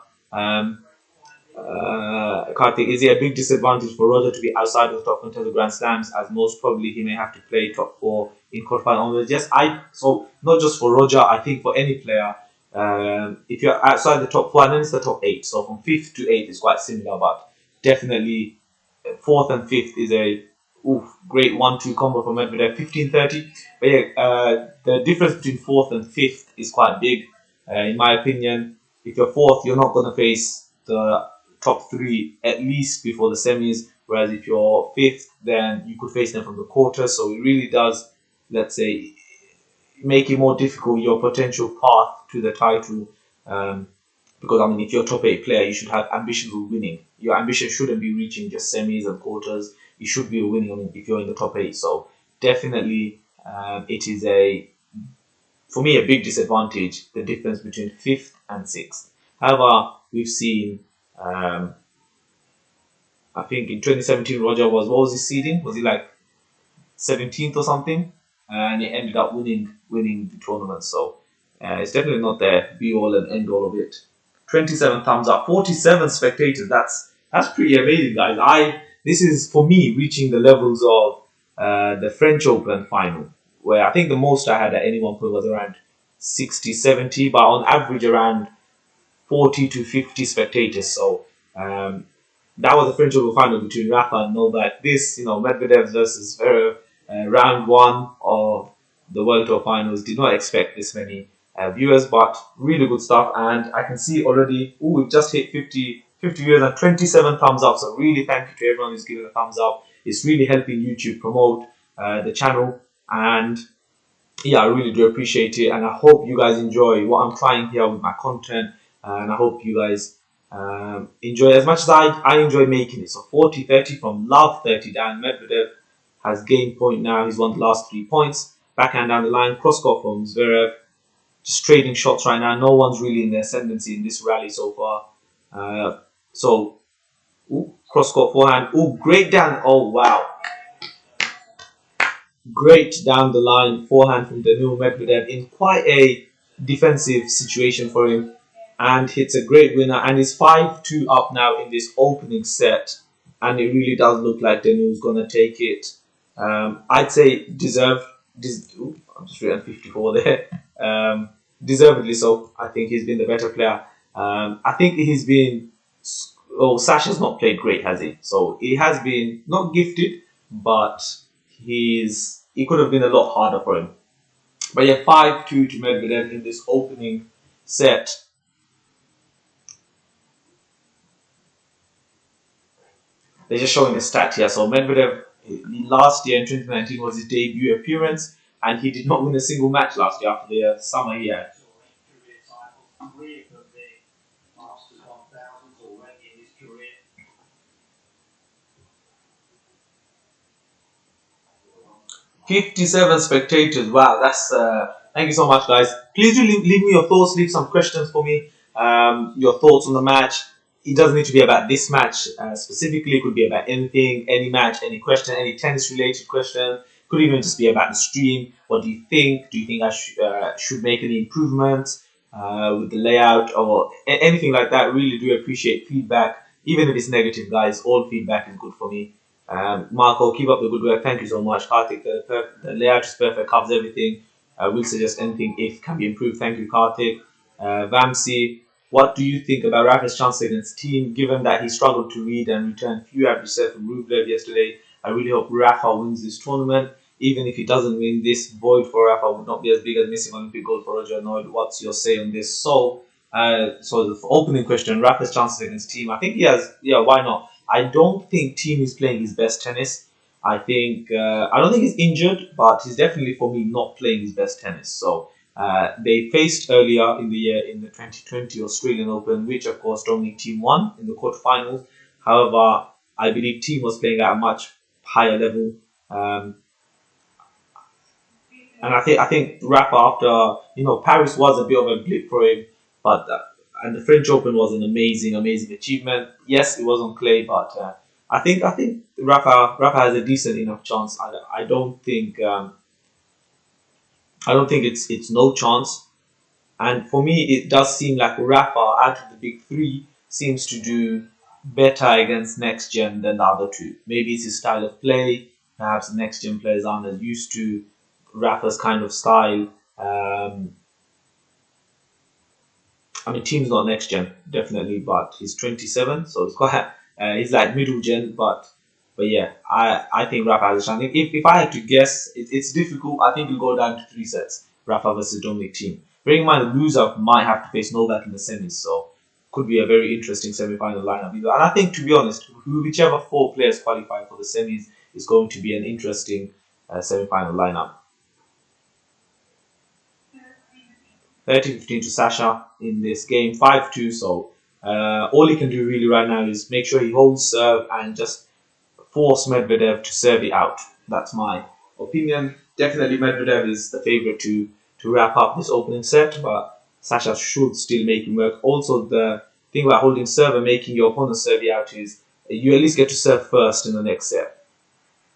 S1: Karthik, is it a big disadvantage for Roger to be outside of the top 10 of the Grand Slams, as most probably he may have to play top 4 in quarterfinal onwards? Yes, so not just for Roger, I think for any player, if you're outside the top 4, and then it's the top 8, so from 5th to 8th is quite similar, but definitely 4th and 5th is a great 1-2 combo for Medvedev, 15-30. But yeah, the difference between 4th and 5th is quite big, in my opinion. If you're 4th, you're not going to face the top 3 at least before the semis, whereas if you're 5th, then you could face them from the quarters. So it really does, let's say, make it more difficult your potential path to the title. Because I mean, if you're a top 8 player, you should have ambitions of winning. Your ambition shouldn't be reaching just semis and quarters. You should be winning if you're in the top 8. So definitely, it is for me a big disadvantage, the difference between 5th and 6th. However, we've seen. I think in 2017, Roger what was his seeding? Was he like 17th or something? And he ended up winning the tournament. So it's definitely not the be all and end all of it. 27 thumbs up, 47 spectators. That's pretty amazing, guys. This is for me reaching the levels of the French Open final, where I think the most I had at any one point was around 60, 70, but on average around 40 to 50 spectators. So that was the French Open final between Rafa and Novak. This, Medvedev versus Zverev, round 1 of the World Tour Finals. Did not expect this many viewers, but really good stuff. And I can see already, we've just hit 50 viewers and 27 thumbs up. So really thank you to everyone who's given a thumbs up. It's really helping YouTube promote the channel. And yeah, I really do appreciate it. And I hope you guys enjoy what I'm trying here with my content. And I hope you guys enjoy as much as I enjoy making it. So 40-30 from love 30 down. Medvedev has gained point now. He's won the last 3 points. Backhand down the line. Cross court from Zverev. Just trading shots right now. No one's really in the ascendancy in this rally so far. Cross court forehand. Great down. Oh, wow. Great down the line forehand from Daniil Medvedev in quite a defensive situation for him, and hits a great winner, and is 5-2 up now in this opening set, and it really does look like Daniil's gonna take it. I'd say deserved. I'm just written 54 there. Deservedly so. I think he's been the better player. I think he's been. Oh, Sasha's not played great, has he? So he has been not gifted, but he could have been a lot harder for him. But yeah, 5-2 to Medvedev in this opening set. They're just showing the stat here. So Medvedev, last year in 2019 was his debut appearance, and he did not win a single match last year after the summer he had. 57 spectators. Wow, that's thank you so much, guys. Please do leave me your thoughts, leave some questions for me. Your thoughts on the match. It doesn't need to be about this match specifically. It could be about anything, any match, any question, any tennis related question. Could even just be about the stream. What do you think? Do you think I should make any improvements with the layout or anything like that? Really do appreciate feedback, even if it's negative, guys. All feedback is good for me. Marco, keep up the good work. Thank you so much. Karthik, the layout is perfect, covers everything. We'll suggest anything if can be improved. Thank you, Karthik. Vamsi, what do you think about Rafa's chances against team, given that he struggled to read and return few average serve from Rublev yesterday? I really hope Rafa wins this tournament. Even if he doesn't win, this void for Rafa would not be as big as missing Olympic gold for Roger Noid. What's your say on this? So the opening question, Rafa's chances against team. I think he has, yeah, why not? I don't think Team is playing his best tennis. I don't think he's injured, but he's definitely for me not playing his best tennis. So they faced earlier in the year in the 2020 Australian Open, which of course Dominic Team won in the quarterfinals. However, I believe Team was playing at a much higher level. Um, and I think Rafa after Paris was a bit of a blip for him, but and the French Open was an amazing achievement. Yes, it was on clay, but I think Rafa has a decent enough chance. I don't think it's no chance. And for me, it does seem like Rafa out of the big three seems to do better against next gen than the other two. Maybe it's his style of play. Perhaps the next gen players aren't as used to Rafa's kind of style. I mean, team's not next gen, definitely, but he's 27, so it's quite. He's like middle gen, but yeah, I think Rafa has a chance. If I had to guess, it's difficult. I think it'll go down to 3 sets. Rafa versus Dominic Thiem. Bearing in mind the loser might have to face Novak in the semis, so could be a very interesting semi-final lineup. And I think, to be honest, whichever four players qualify for the semis is going to be an interesting semi-final lineup. 30-15 to Sasha in this game, 5-2. So all he can do really right now is make sure he holds serve and just force Medvedev to serve it out. That's my opinion. Definitely Medvedev is the favourite to wrap up this opening set, but Sasha should still make him work. Also, the thing about holding serve and making your opponent serve it out is you at least get to serve first in the next set.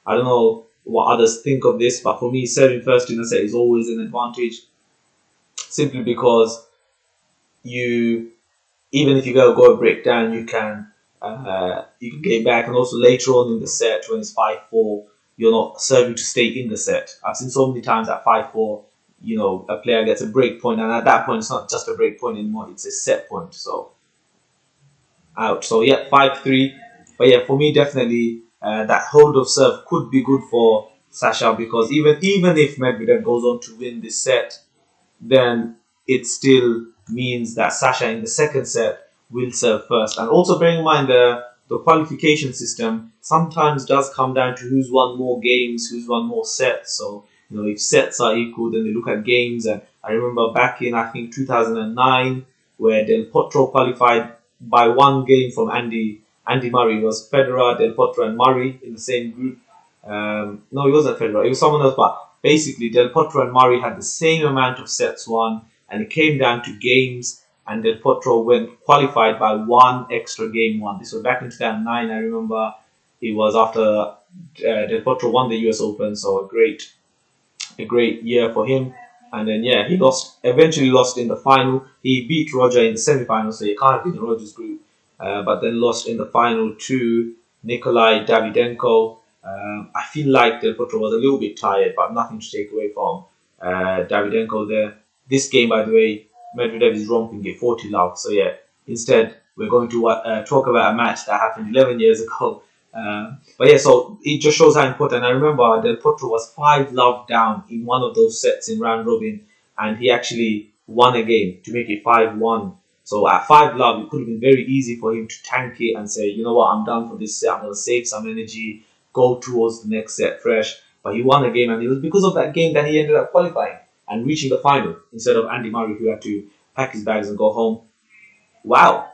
S1: I don't know what others think of this, but for me, serving first in a set is always an advantage, simply because you, even if you go a breakdown, you can get back, and also later on in the set when it's 5-4, you're not serving to stay in the set. I've seen so many times at 5-4, a player gets a break point, and at that point it's not just a break point anymore; it's a set point. So out. So yeah, 5-3. But yeah, for me, definitely that hold of serve could be good for Sasha, because even if Medvedev goes on to win this set, then it still means that Sasha in the second set will serve first. And also bearing in mind the qualification system sometimes does come down to who's won more games, who's won more sets. So, if sets are equal, then they look at games. And I remember back in, I think, 2009, where Del Potro qualified by one game from Andy Murray. It was Federer, Del Potro, and Murray in the same group. No, it wasn't Federer. It was someone else. But basically, Del Potro and Murray had the same amount of sets won, and it came down to games. And Del Potro went qualified by one extra game won. This was back in 2009. I remember it was after Del Potro won the US Open, so a great year for him. And then yeah, he eventually lost in the final. He beat Roger in the semi-final, so he can't beat the Rogers group. But then lost in the final to Nikolai Davydenko. I feel like Del Potro was a little bit tired, but nothing to take away from Davydenko there. This game, by the way, Medvedev is romping it 40 love. So yeah, instead we're going to talk about a match that happened 11 years ago. But yeah, so it just shows how important. I remember Del Potro was 5 love down in one of those sets in round robin, and he actually won a game to make it 5-1. So at 5 love, it could have been very easy for him to tank it and say, you know what, I'm done for this set. I'm going to save some energy, go towards the next set fresh. But he won a game, and it was because of that game that he ended up qualifying and reaching the final instead of Andy Murray, who had to pack his bags and go home. Wow,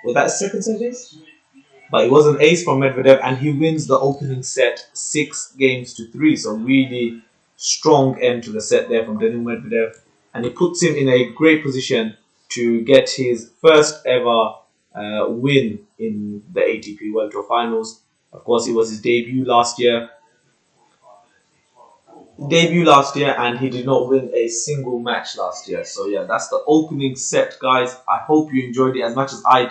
S1: was that second set ace? But it was an ace from Medvedev, and he wins the opening set 6-3. So really strong end to the set there from Daniil Medvedev, and it puts him in a great position to get his first ever win in the ATP World Tour Finals. Of course, it was his debut last year, and he did not win a single match last year. So yeah, that's the opening set, guys. I hope you enjoyed it as much as I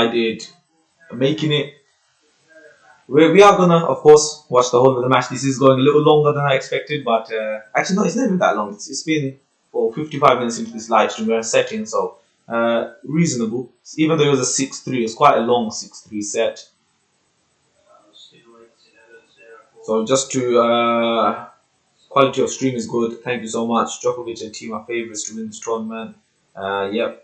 S1: did. Making it. We are gonna, of course, watch the whole of the match. This is going a little longer than I expected, but actually no, it's not even that long. It's been 55 minutes into this live stream. We're setting, so reasonable. Even though it was a 6-3, it was quite a long 6-3 set. So just to quality of stream is good. Thank you so much. Djokovic and team are favourites to win this tournament. Yep,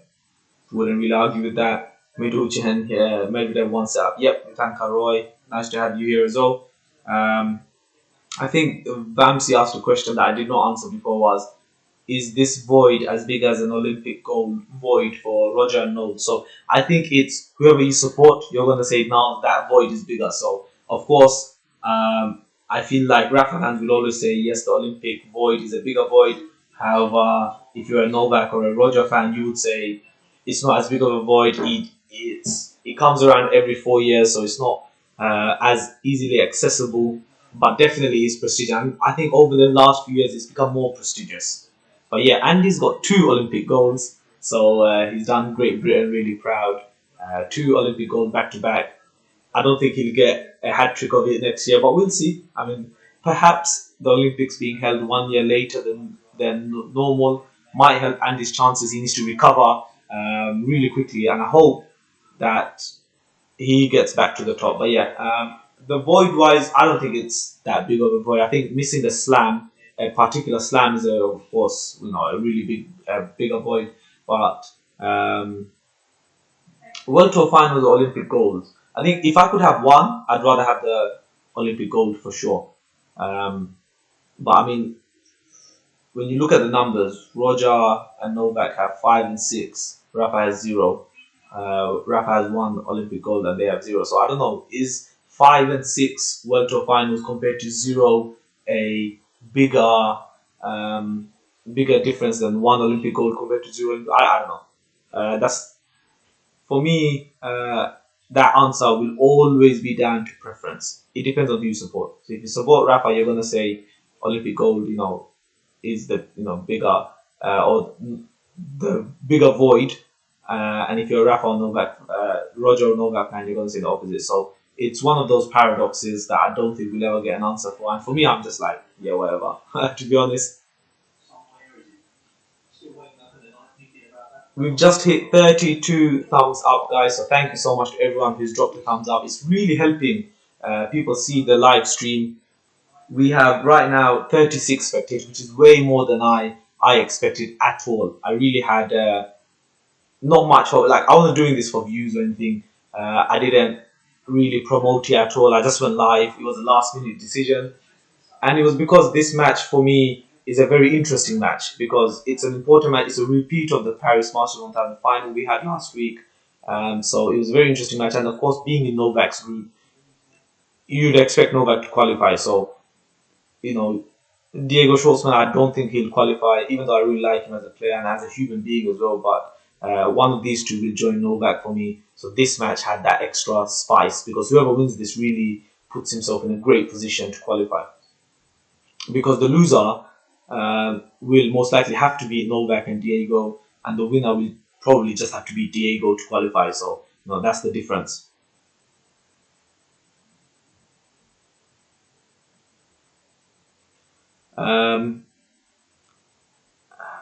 S1: wouldn't really argue with that. Miducci and Medvedev one set up. Yep, Tanka Roy. Nice to have you here as well. I think Vamsi asked a question that I did not answer before was, is this void as big as an Olympic gold void for Roger and Noel? So I think it's whoever you support, you're going to say now that void is bigger. So of course, I feel like Rafa fans will always say yes, the Olympic void is a bigger void. However, if you're a Novak or a Roger fan, you would say it's not as big of a void. It comes around every 4 years, so it's not as easily accessible, but definitely is prestigious. And I think over the last few years, it's become more prestigious. But yeah, Andy's got 2 Olympic golds, so he's done Great Britain really proud. 2 Olympic golds back to back. I don't think he'll get a hat trick of it next year, but we'll see. I mean, perhaps the Olympics being held 1 year later than normal might help Andy's chances. He needs to recover really quickly, and I hope that he gets back to the top. But yeah, the void wise, I don't think it's that big of a void. I think missing the slam, a particular slam, is of course a really bigger void. But World Tour Finals, Olympic gold. I think if I could have one, I'd rather have the Olympic gold for sure. But I mean, when you look at the numbers, Roger and Novak have 5 and 6. Rafa has 0. Rafa has 1 Olympic gold and they have 0. So I don't know, is 5 and 6 World Tour Finals compared to 0 a bigger difference than 1 Olympic gold compared to 0? I don't know. That's for me. That answer will always be down to preference. It depends on who you support. So if you support Rafa, you're gonna say Olympic gold, is the bigger or the bigger void. And if you're a Rafa or Novak, Roger or Novak fan, you're gonna say the opposite. So it's one of those paradoxes that I don't think we'll ever get an answer for. And for me, I'm just like, yeah, whatever. To be honest. We've just hit 32 thumbs up, guys, so thank you so much to everyone who's dropped a thumbs up. It's really helping people see the live stream. We have right now 36 spectators, which is way more than I expected at all. I really had not much hope. Like, I wasn't doing this for views or anything. I didn't really promote it at all. I just went live. It was a last minute decision, and it was because this match for me is a very interesting match because it's an important match. It's a repeat of the Paris Masters 1000 final we had last week. So it was a very interesting match. And of course, being in Novak's group, you'd expect Novak to qualify. So, Diego Schwartzman, I don't think he'll qualify, even though I really like him as a player and as a human being as well. But one of these two will join Novak for me. So this match had that extra spice because whoever wins this really puts himself in a great position to qualify. Because the loser will most likely have to beat Novak and Diego, and the winner will probably just have to beat Diego to qualify. So, that's the difference.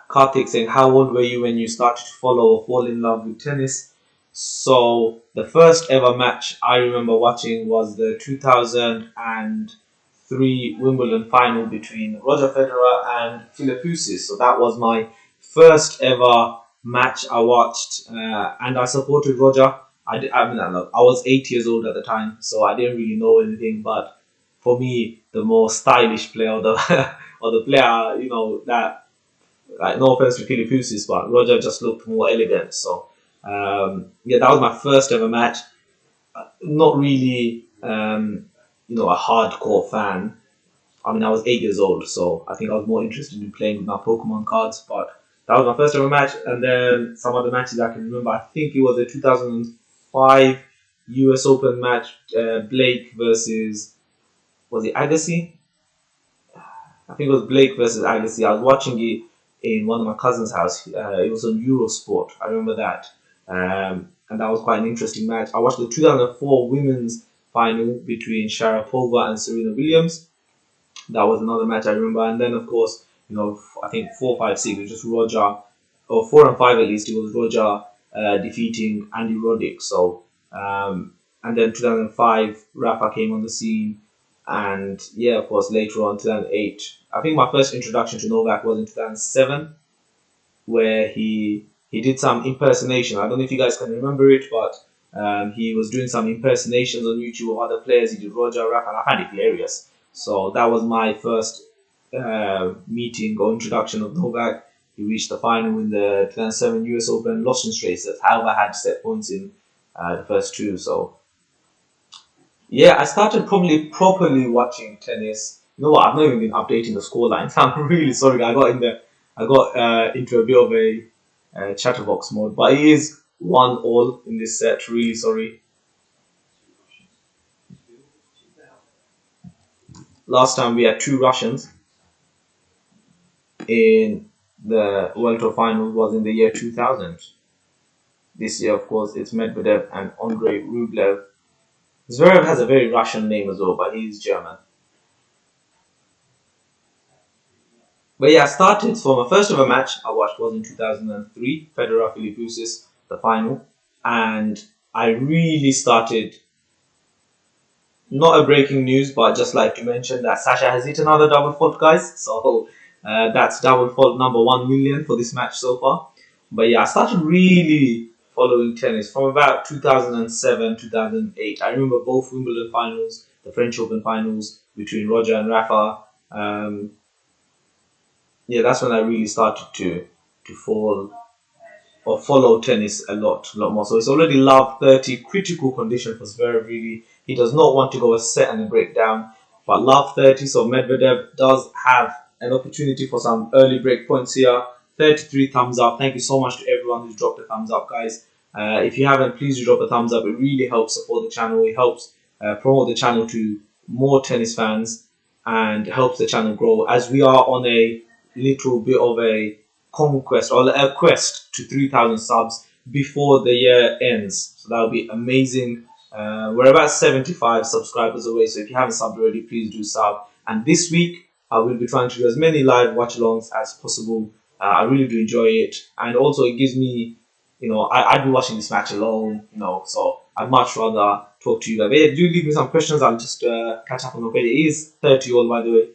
S1: Karthik saying, how old were you when you started to follow or fall in love with tennis? So, the first ever match I remember watching was the 2003 Wimbledon final between Roger Federer and Philippoussis. So that was my first ever match I watched, and I supported Roger. I was 8 years old at the time, so I didn't really know anything. But for me, the more stylish player, or the or the player, that, like, no offense to Philippoussis, but Roger just looked more elegant. So that was my first ever match. Not really, a hardcore fan. I mean, I was 8 years old, so I think I was more interested in playing with my Pokemon cards. But that was my first ever match, and then some other matches I can remember. I think it was a 2005 U.S. Open match, Blake versus, was it Agassi? I think it was Blake versus Agassi. I was watching it in one of my cousin's house. It was on Eurosport. I remember that, and that was quite an interesting match. I watched the 2004 women's final between Sharapova and Serena Williams. That was another match I remember. And then, of course, I think 4, 5, 6, it was just Roger, or 4 and 5 at least, it was Roger defeating Andy Roddick. So, and then 2005, Rafa came on the scene. And yeah, of course, later on, 2008. I think my first introduction to Novak was in 2007, where he did some impersonation. I don't know if you guys can remember it, but he was doing some impersonations on YouTube of other players. He did Roger, Rafa, and I found it hilarious. So that was my first meeting or introduction of Novak. He reached the final in the 2007 US Open, lost in straight sets. However, had set points in the first two. So yeah, I started probably properly watching tennis. You know what? I've not even been updating the score lines. I'm really sorry. I got into a bit of a chatterbox mode, but it is 1-1 in this set. Really sorry. Last time we had two Russians in the World Tour final was in the year 2000. This year, of course, it's Medvedev and Andrei Rublev. Zverev has a very Russian name as well, but he's German. But yeah, I started. So my first ever match I watched was in 2003, Federer Philippoussis, the final, and I really started. Not a breaking news, but just like to mention that Sasha has hit another double fault, guys. So that's double fault number 1 million for this match so far. But yeah, I started really following tennis from about 2007, 2008. I remember both Wimbledon finals, the French Open finals between Roger and Rafa. Yeah, that's when I really started to fall or follow tennis a lot more. So it's already love 30, critical condition for Zverev. Really, he does not want to go a set and a breakdown, but love 30. So Medvedev does have an opportunity for some early break points here. 33 thumbs up. Thank you so much to everyone who's dropped a thumbs up, guys. If you haven't, please do drop a thumbs up. It really helps support the channel. It helps promote the channel to more tennis fans and helps the channel grow as we are on a little bit of a conquest or a quest to 3,000 subs before the year ends. So that would be amazing. We're about 75 subscribers away, so if you haven't subbed already, please do sub. And this week, I will be trying to do as many live watch-alongs as possible. I really do enjoy it, and also it gives me, I'd be watching this match alone, so I'd much rather talk to you guys. But yeah, do leave me some questions. I'll just catch up on the video. It is 30 all, by the way.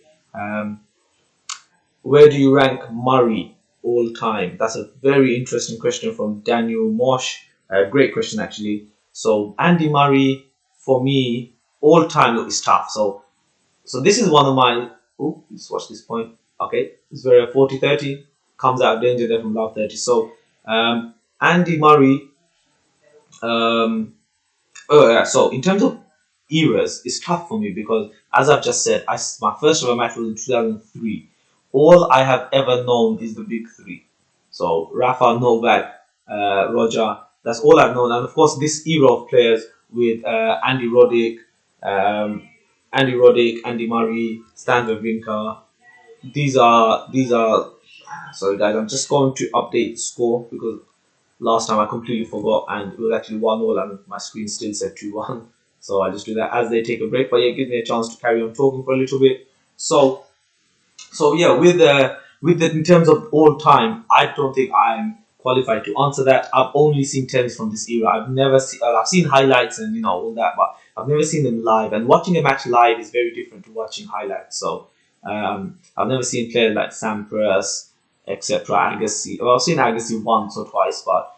S1: Where do you rank Murray all time? That's a very interesting question from Daniel Mosh. Great question, actually. So Andy Murray, for me, all time is tough. So this is one of my. Oh, let's watch this point. Okay, it's very 40-30. Comes out danger there from love 30. So Andy Murray. So in terms of eras, it's tough for me because, as I've just said, my first ever match was in 2003. All I have ever known is the big three. So Rafa, Novak, Roger. That's all I've known. And of course, this era of players with Andy Roddick, Andy Murray, Stan Wawrinka. These are. Sorry guys, I'm just going to update the score because last time I completely forgot and it was actually 1-1 and my screen still said 2-1. So I just do that as they take a break. But yeah, give me a chance to carry on talking for a little bit. So yeah, with the in terms of all time, I don't think I'm qualified to answer that. I've only seen tennis from this era. I've seen highlights and all that, but I've never seen them live. And watching a match live is very different to watching highlights. So I've never seen players like Sampras, etc. Agassi. Well, I've seen Agassi once or twice, but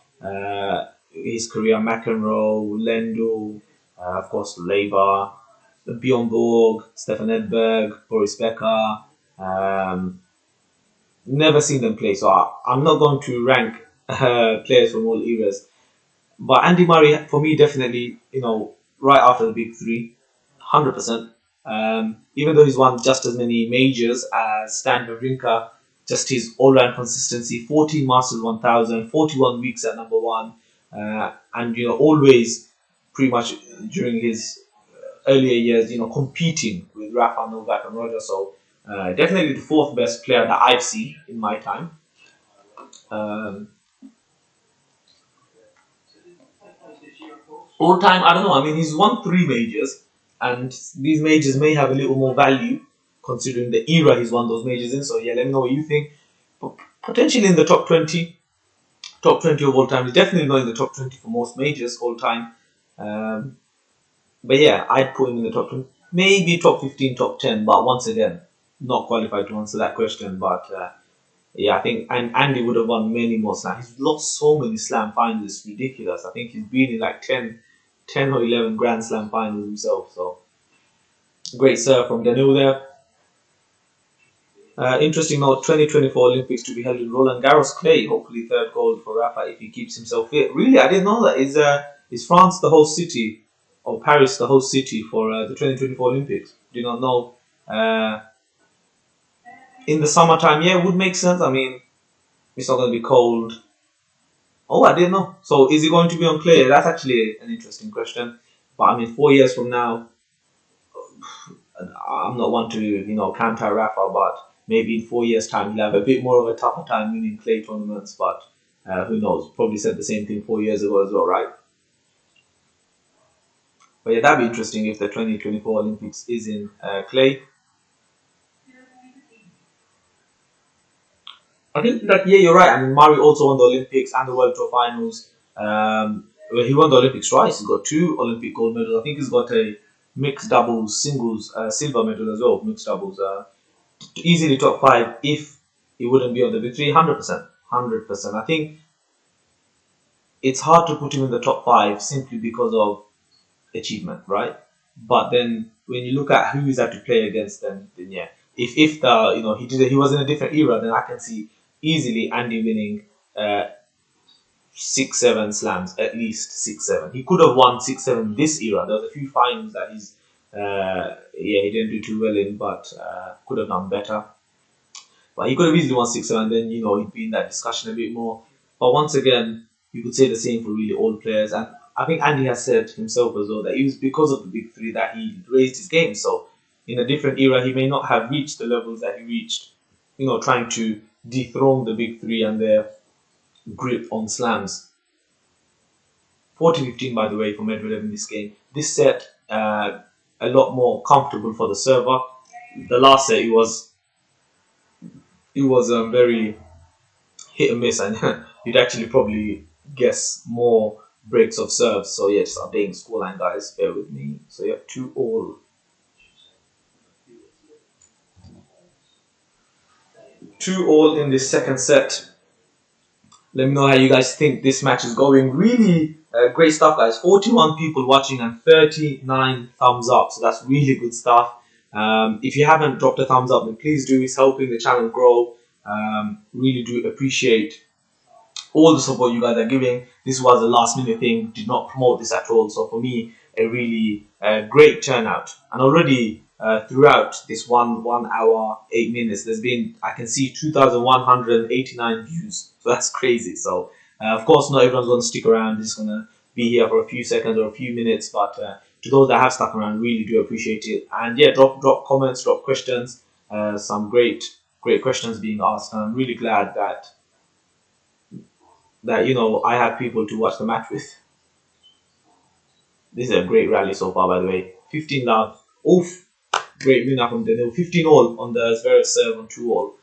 S1: his career, McEnroe, Lendl, of course, Lever, Bjorn Borg, Stefan Edberg, Boris Becker. Never seen them play, so I'm not going to rank players from all eras. But Andy Murray, for me, definitely, right after the big three, 100%. Even though he's won just as many majors as Stan Wawrinka, just his all-round consistency, 14 Masters 1000, 41 weeks at number one, and always pretty much during his earlier years, competing with Rafa, Novak, and Roger. So definitely the fourth best player that I've seen in my time. Um, all time, I don't know. I mean, he's won three majors, and these majors may have a little more value considering the era he's won those majors in. So yeah, let me know what you think. Potentially in the top 20 of all time. He's definitely not in the top 20 for most majors all time. Um, but yeah, I'd put him in the top 20, maybe top 15, top 10. But once again, not qualified to answer that question. But yeah, I think Andy would have won many more slams. He's lost so many slam finals, it's ridiculous. I think he's been in like 10 or 11 Grand Slam finals himself. So great serve from Danil there. Interesting note, 2024 Olympics to be held in Roland Garros clay. Hopefully third gold for Rafa if he keeps himself fit. Really, I didn't know that. Is France the host city, or Paris the host city for the 2024 Olympics? Do not know. Uh, in the summertime, yeah, it would make sense. I mean, it's not going to be cold. Oh, I didn't know. So is it going to be on clay? That's actually an interesting question. But I mean, 4 years from now, I'm not one to counter Rafa, but maybe in 4 years' time he'll have a bit more of a tougher time winning clay tournaments. But who knows? Probably said the same thing 4 years ago as well, right? But yeah, that'd be interesting if the 2024 Olympics is in clay. I think that yeah, you're right. I mean, Murray also won the Olympics and the World Tour Finals. Well, he won the Olympics twice. He's got two Olympic gold medals. I think he's got a mixed doubles, singles, silver medal as well. Mixed doubles, easily top five if he wouldn't be on the big three. 100%, 100%. I think it's hard to put him in the top five simply because of achievement, right? But then when you look at who he's had to play against, then yeah, if the he was in a different era, then I can see easily Andy winning 6, 7 slams, at least 6, 7. He could have won 6, 7 this era. There was a few finals that yeah, he didn't do too well in, but could have done better. But he could have easily won 6, 7. Then he'd be in that discussion a bit more. But once again, you could say the same for really old players. And I think Andy has said himself as well that it was because of the big three that he raised his game. So in a different era, he may not have reached the levels that he reached. Trying to dethrone the big three and their grip on slams. 40-15, by the way, for Medvedev in this game. This set, a lot more comfortable for the server. The last set, it was very hit and miss, and you'd actually probably guess more breaks of serves. So yeah, just updating scoreline, guys. Bear with me. So yeah, 2-all. 2-all in this second set. Let me know how you guys think this match is going. Really great stuff, guys. 41 people watching and 39 thumbs up. So that's really good stuff. If you haven't dropped a thumbs up, then please do. It's helping the channel grow. Really do appreciate all the support you guys are giving. This was a last minute thing. Did not promote this at all. So for me, a really great turnout. And already throughout this 1 hour 8 minutes, there's been, I can see 2,189 views. So that's crazy. So of course, not everyone's going to stick around. Just going to be here for a few seconds or a few minutes. But to those that have stuck around, really do appreciate it. And yeah, drop comments, drop questions. Some great questions being asked. And I'm really glad that I have people to watch the match with. This is a great rally so far, by the way. 15 love. Oof. Great winner from Danil. 15-all on the Zverev serve on 2-all.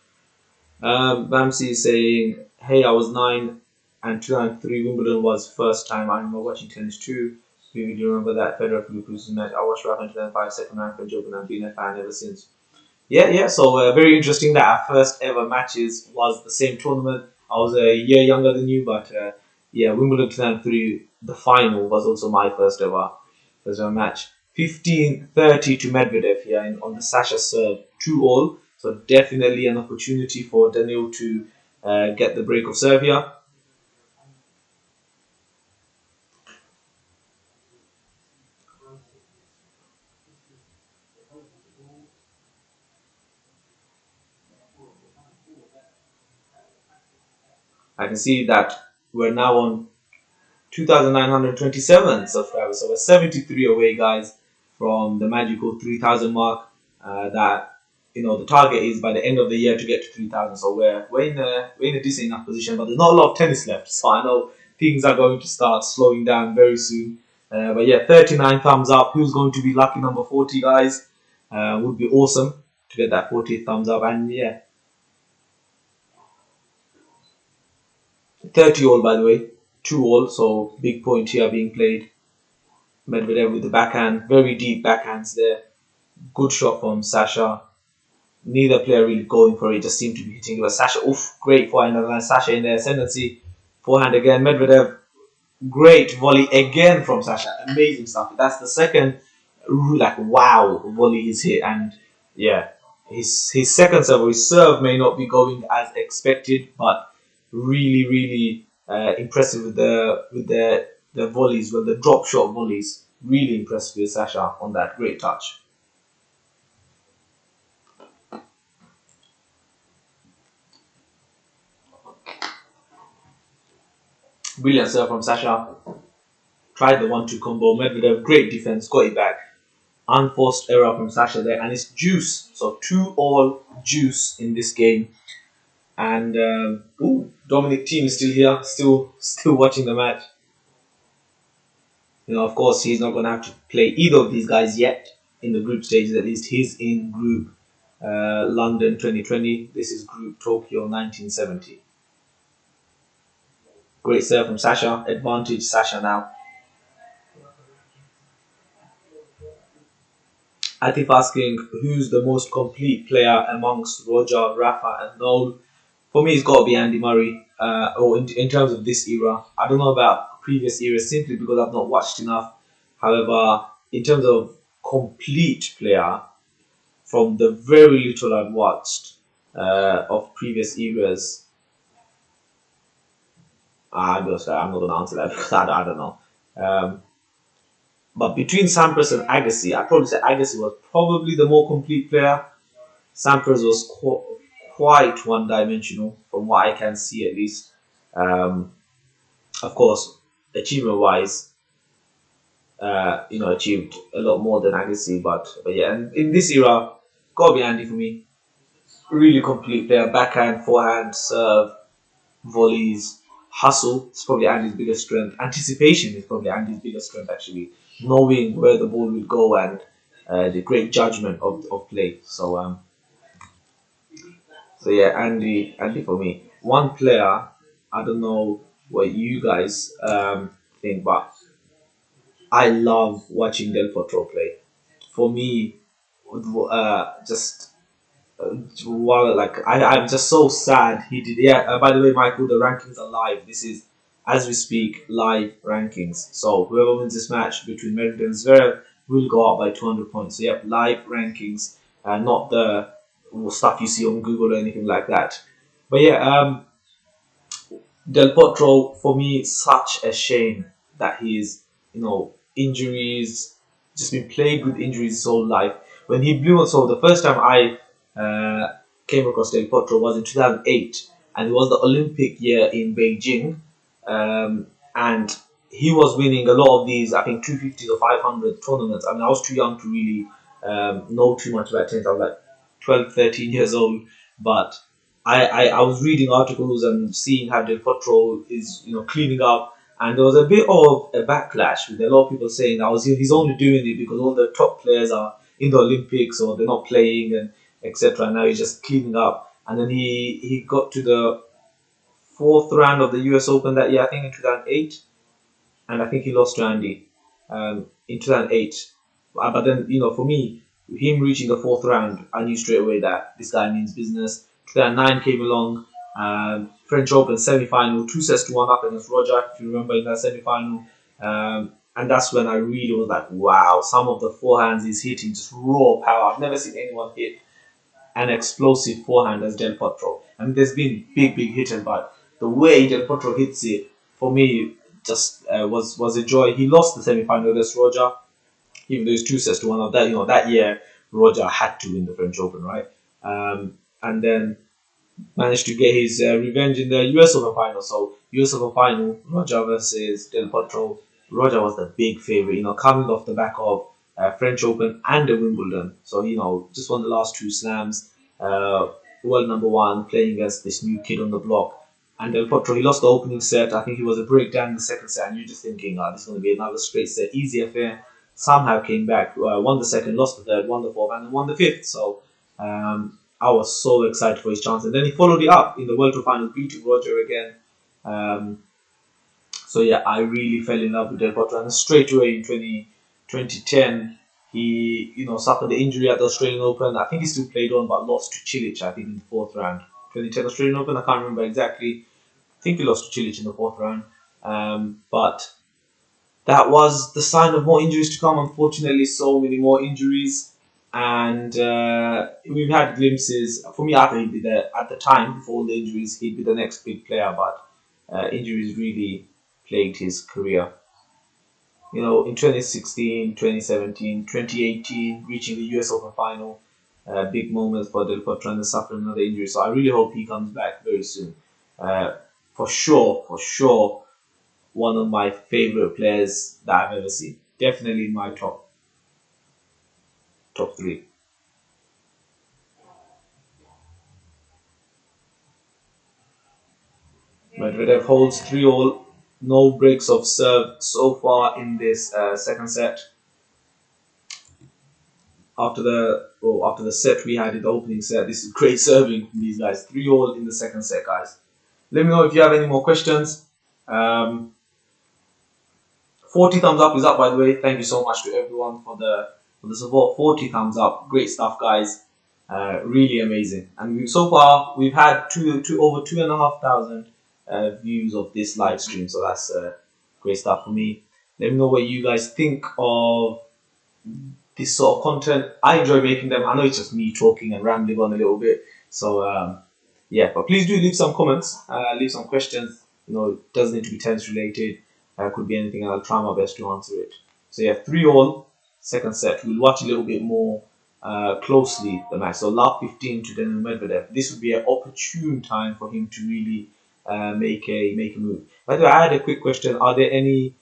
S1: Bamsi is saying, hey, I was 9 and 2003 Wimbledon was first time I remember watching tennis too. Do you remember that Federer Fluke match? I watched Rafa in 2005, second round for Joe, and I've been a fan ever since. Yeah. So very interesting that our first ever matches was the same tournament. I was a year younger than you, but yeah, Wimbledon 2003, the final was also my first ever match. 15-30 to Medvedev here on the Sasha serve, 2-all. So definitely an opportunity for Daniil to get the break of serve here. I can see that we're now on 2,927 subscribers. So we're 73 away, guys, from the magical 3,000 mark. That the target is by the end of the year to get to 3,000. So we're in a decent enough position, but there's not a lot of tennis left. So I know things are going to start slowing down very soon. But yeah, 39 thumbs up. Who's going to be lucky number 40, guys? Would be awesome to get that 40th thumbs up. And yeah, 30 all, by the way, 2 all. So big point here being played. Medvedev with the backhand, very deep backhands there. Good shot from Sasha. Neither player really going for it, just seemed to be hitting it. But Sasha, oof, great forehand. And Sasha in the ascendancy. Forehand again. Medvedev, great volley again from Sasha. Amazing stuff. That's the second, like, wow volley he's hit. And yeah, his second serve, his serve may not be going as expected, but really, really impressive with the volleys, with the drop shot volleys. Really impressed with Sasha on that. Great touch. Brilliant serve from Sasha. Tried the 1-2 combo. Medvedev, great defense, got it back. Unforced error from Sasha there, and it's juice. So 2-all juice in this game. And Dominic Thiem is still here, still watching the match. Of course, he's not going to have to play either of these guys yet in the group stages. At least he's in group London 2020. This is group Tokyo 1970. Great serve from Sasha. Advantage Sasha now. Atp asking who's the most complete player amongst Roger, Rafa, and Noel. For me, it's got to be Andy Murray. Or in terms of this era, I don't know about previous eras simply because I've not watched enough. However, in terms of complete player, from the very little I've watched of previous eras, I'm not going to answer that because I don't know. But between Sampras and Agassi, I'd probably say Agassi was probably the more complete player. Sampras was quite one-dimensional from what I can see, at least. Of course, achievement-wise, achieved a lot more than Agassi. But yeah, and in this era, gotta be Andy for me. Really complete player. Backhand, forehand, serve, volleys, hustle. It's probably Andy's biggest strength. Anticipation is probably Andy's biggest strength, actually. Knowing where the ball will go and the great judgment of play. So yeah, Andy for me. One player, I don't know what you guys think, but I love watching Del Potro play. For me, just I'm just so sad he did. Yeah. By the way, Michael, the rankings are live. This is, as we speak, live rankings. So whoever wins this match between Medvedev and Zverev will go up by 200 points. So yep, live rankings, not the stuff you see on Google or anything like that. But yeah, Del Potro, for me, it's such a shame that he's, injuries, just been plagued with injuries his whole life. When he blew on, so the first time I came across Del Potro was in 2008, and it was the Olympic year in Beijing, and he was winning a lot of these, I think, 250 or 500 tournaments. I mean, I was too young to really know too much about tennis. I was like 12, 13 years old, but I was reading articles and seeing how Del Potro is, cleaning up, and there was a bit of a backlash with a lot of people saying that he's only doing it because all the top players are in the Olympics or they're not playing and etc. Now he's just cleaning up, and then he got to the fourth round of the US Open that year, I think in 2008, and I think he lost to Andy in 2008. But then, for me, him reaching the fourth round, I knew straight away that this guy means business. 2009 came along, French Open semi-final, 2-1 up against Roger, if you remember, in that semi-final. And that's when I really was like, wow, some of the forehands he's hitting, just raw power. I've never seen anyone hit an explosive forehand as Del Potro. I mean, there's been big hitters, but the way Del Potro hits it, for me, just was a joy. He lost the semi-final against Roger, even though it's 2-1 of that. That year, Roger had to win the French Open, right? And then managed to get his revenge in the US Open final. So US Open final, Roger versus Del Potro. Roger was the big favorite, coming off the back of French Open and the Wimbledon. So just won the last two slams. Uh, World number one, playing against this new kid on the block. And Del Potro, he lost the opening set. I think he was a breakdown in the second set, and you're just thinking, this is going to be another straight set, easy affair. Somehow came back, won the second, lost the third, won the fourth, and then won the fifth. So I was so excited for his chance. And then he followed it up in the World Tour final, beating Roger again. Um, so yeah, I really fell in love with Del Potro. And straight away in 2010, he suffered the injury at the Australian Open. I think he still played on, but lost to Cilic, I think, in the fourth round. 2010 Australian Open, I can't remember exactly. I think he lost to Cilic in the fourth round. But that was the sign of more injuries to come. Unfortunately, so many more injuries. And we've had glimpses. For me, I thought he'd be there at the time before all the injuries. He'd be the next big player, but injuries really plagued his career. In 2016, 2017, 2018, reaching the US Open final, big moments for Del Potro and suffering another injury. So I really hope he comes back very soon. For sure, one of my favorite players that I've ever seen. Definitely in my top three. Medvedev holds 3-all, no breaks of serve so far in this second set. After the set we had in the opening set, this is great serving from these guys. 3-all in the second set, guys. Let me know if you have any more questions. 40 thumbs up is up, by the way. Thank you so much to everyone for the support. 40 thumbs up, great stuff, guys. Really amazing. And so far we've had over 2,500 views of this live stream, so that's great stuff for me. Let me know what you guys think of this sort of content. I enjoy making them. I know it's just me talking and rambling on a little bit, so yeah, but please do leave some comments, leave some questions. It doesn't need to be tennis related, could be anything, and I'll try my best to answer it. So yeah, 3-all, second set. We'll watch a little bit more closely the match. So lap 15 to Daniil Medvedev. This would be an opportune time for him to really make a move. By the way, I had a quick question. Are there any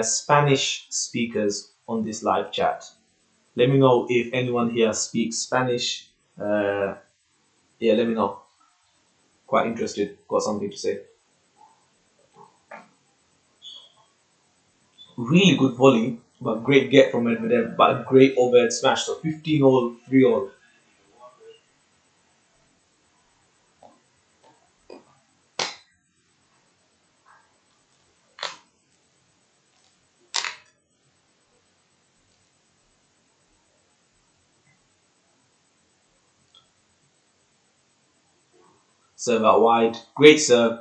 S1: Spanish speakers on this live chat? Let me know if anyone here speaks Spanish. Yeah, let me know. Quite interested. Got something to say. Really good volley, but great get from Medvedev, but a great overhead smash. So 15-all, 3-all. Serve out wide. Great serve.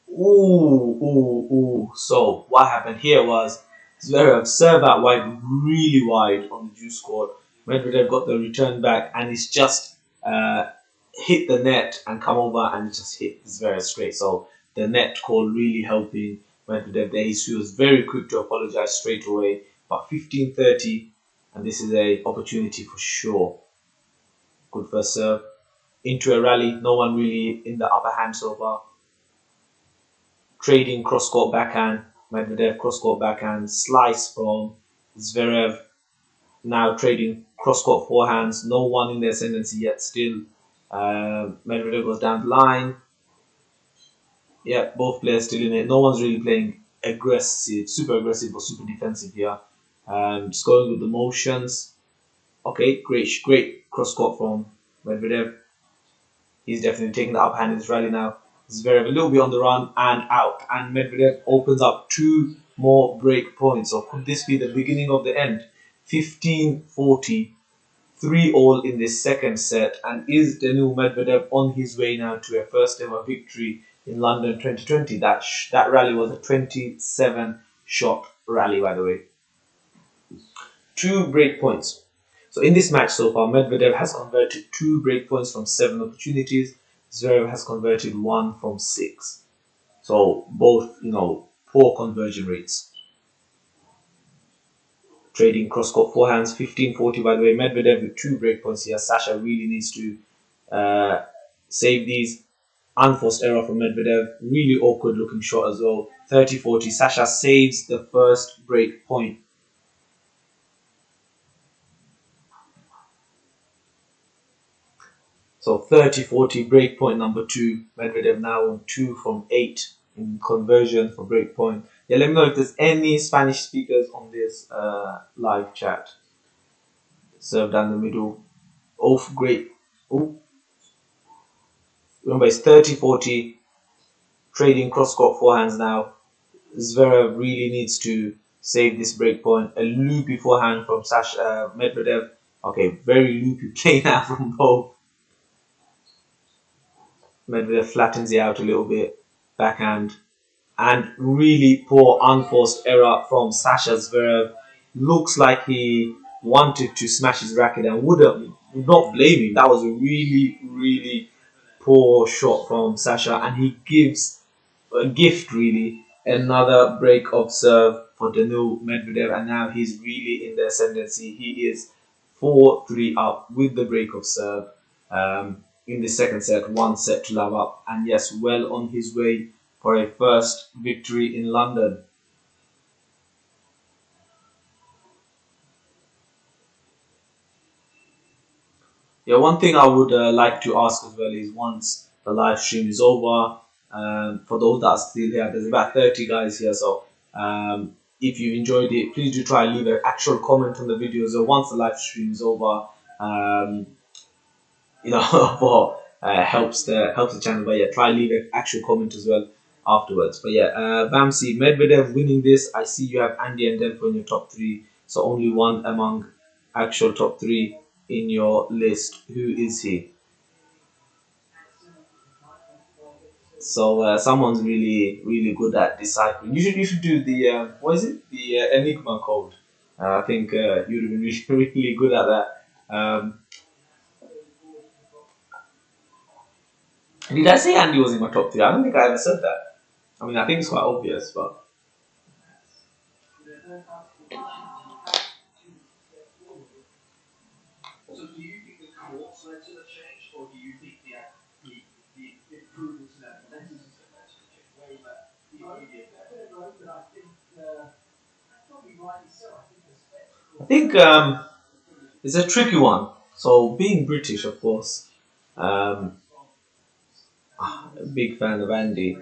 S1: Ooh. So what happened here was Zverev served out wide, really wide on the juice court. Medvedev got the return back, and it's just hit the net and come over and just hit Zverev straight. So the net call really helping Medvedev there. He was very quick to apologize straight away. But 15-30, and this is a opportunity for sure. Good first serve. Into a rally, no one really in the upper hand so far. Trading cross-court backhand, Medvedev cross-court backhand, slice from Zverev. Now trading cross-court forehands, no one in the ascendancy yet still. Medvedev goes down the line. Yeah, both players still in it. No one's really playing aggressive, super aggressive or super defensive here. Just going with the motions. Okay, great cross-court from Medvedev. He's definitely taking the upper hand in this rally now. Zverev a little bit on the run and out. And Medvedev opens up 2 more break points. So could this be the beginning of the end? 15-40, 3-all in this second set. And is Daniil Medvedev on his way now to a first ever victory in London 2020? That rally was a 27-shot rally, by the way. 2 break points. So in this match so far, Medvedev has converted 2 break points from 7 opportunities. Zverev has converted 1 from 6. So both, poor conversion rates. Trading cross-court forehands, 15-40 by the way. Medvedev with 2 break points here. Sasha really needs to save these. Unforced error from Medvedev. Really awkward looking shot as well. 30-40. Sasha saves the first break point. So 30-40 break point number 2. Medvedev now on 2 from 8 in conversion for break point. Yeah, let me know if there's any Spanish speakers on this live chat. Serve down the middle. Oh, great. Oh, remember it's 30-40. Trading cross-court forehands now. Zverev really needs to save this break point. A loopy forehand from Medvedev. Okay, very loopy play now from both. Medvedev flattens it out a little bit. Backhand. And really poor unforced error from Sasha Zverev. Looks like he wanted to smash his racket and would not blame him. That was a really, really poor shot from Sasha, and he gives a gift really. Another break of serve for Daniil Medvedev, and now he's really in the ascendancy. He is 4-3 up with the break of serve in the second set, 1 set to love up, and yes, well on his way for a first victory in London. Yeah, one thing I would like to ask as well is once the live stream is over, for those that are still here, there's about 30 guys here, so if you enjoyed it, please do try and leave an actual comment on the video. So once the live stream is over, for helps the channel. But yeah, try and leave an actual comment as well afterwards. But yeah, Bamsi Medvedev winning this. I see you have Andy and Delpo in your top 3, so only one among actual top 3 in your list. Who is he? So someone's really good at deciphering. You should do the what is it, the Enigma code. I think you'd have been really good at that. Did I say Andy was in my top 3? I don't think I ever said that. I mean, I think it's quite obvious, but I think it's a tricky one. So being British, of course, um, a big fan of Andy.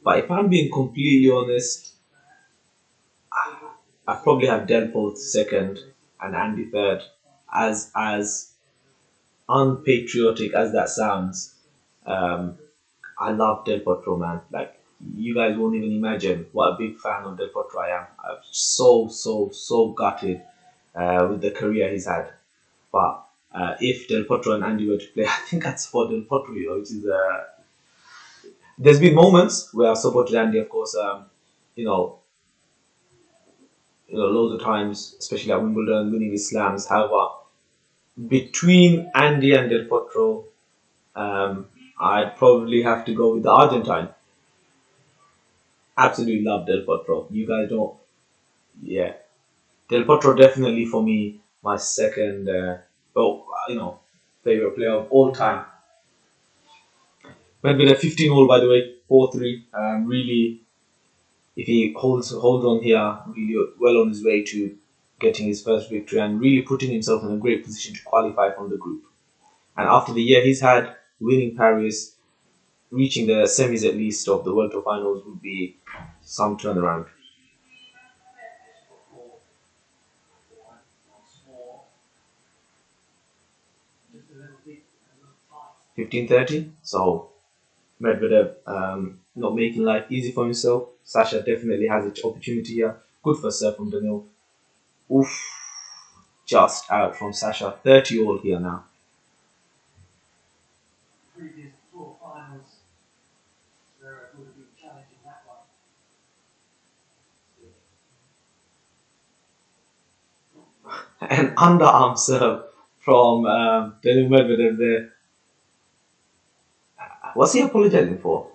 S1: But if I'm being completely honest, I probably have Delpo second and Andy third. As unpatriotic as that sounds, um, I love Del Potro, man. Like, you guys won't even imagine what a big fan of Del Potro I am. I'm so gutted with the career he's had. But if Del Potro and Andy were to play, I think I'd support Del Potro, which is there's been moments where I've supported Andy, of course. You know, loads of times, especially at Wimbledon, winning his slams. However, between Andy and Del Potro, I'd probably have to go with the Argentine. Absolutely love Del Potro. You guys don't, yeah. Del Potro definitely for me my second, favorite player of all time. Went with a 15 all, by the way, 4-3. Really, if he holds on here, really well on his way to getting his first victory and really putting himself in a great position to qualify from the group. And after the year he's had, winning Paris, reaching the semis at least of the World Tour Finals would be some turnaround. 15-30. So Medvedev not making life easy for himself. Sasha definitely has an opportunity here. Good first serve from Daniil. Oof, just out from Sasha. 30 all here now. An underarm serve from Daniil Medvedev there. What's he apologizing for?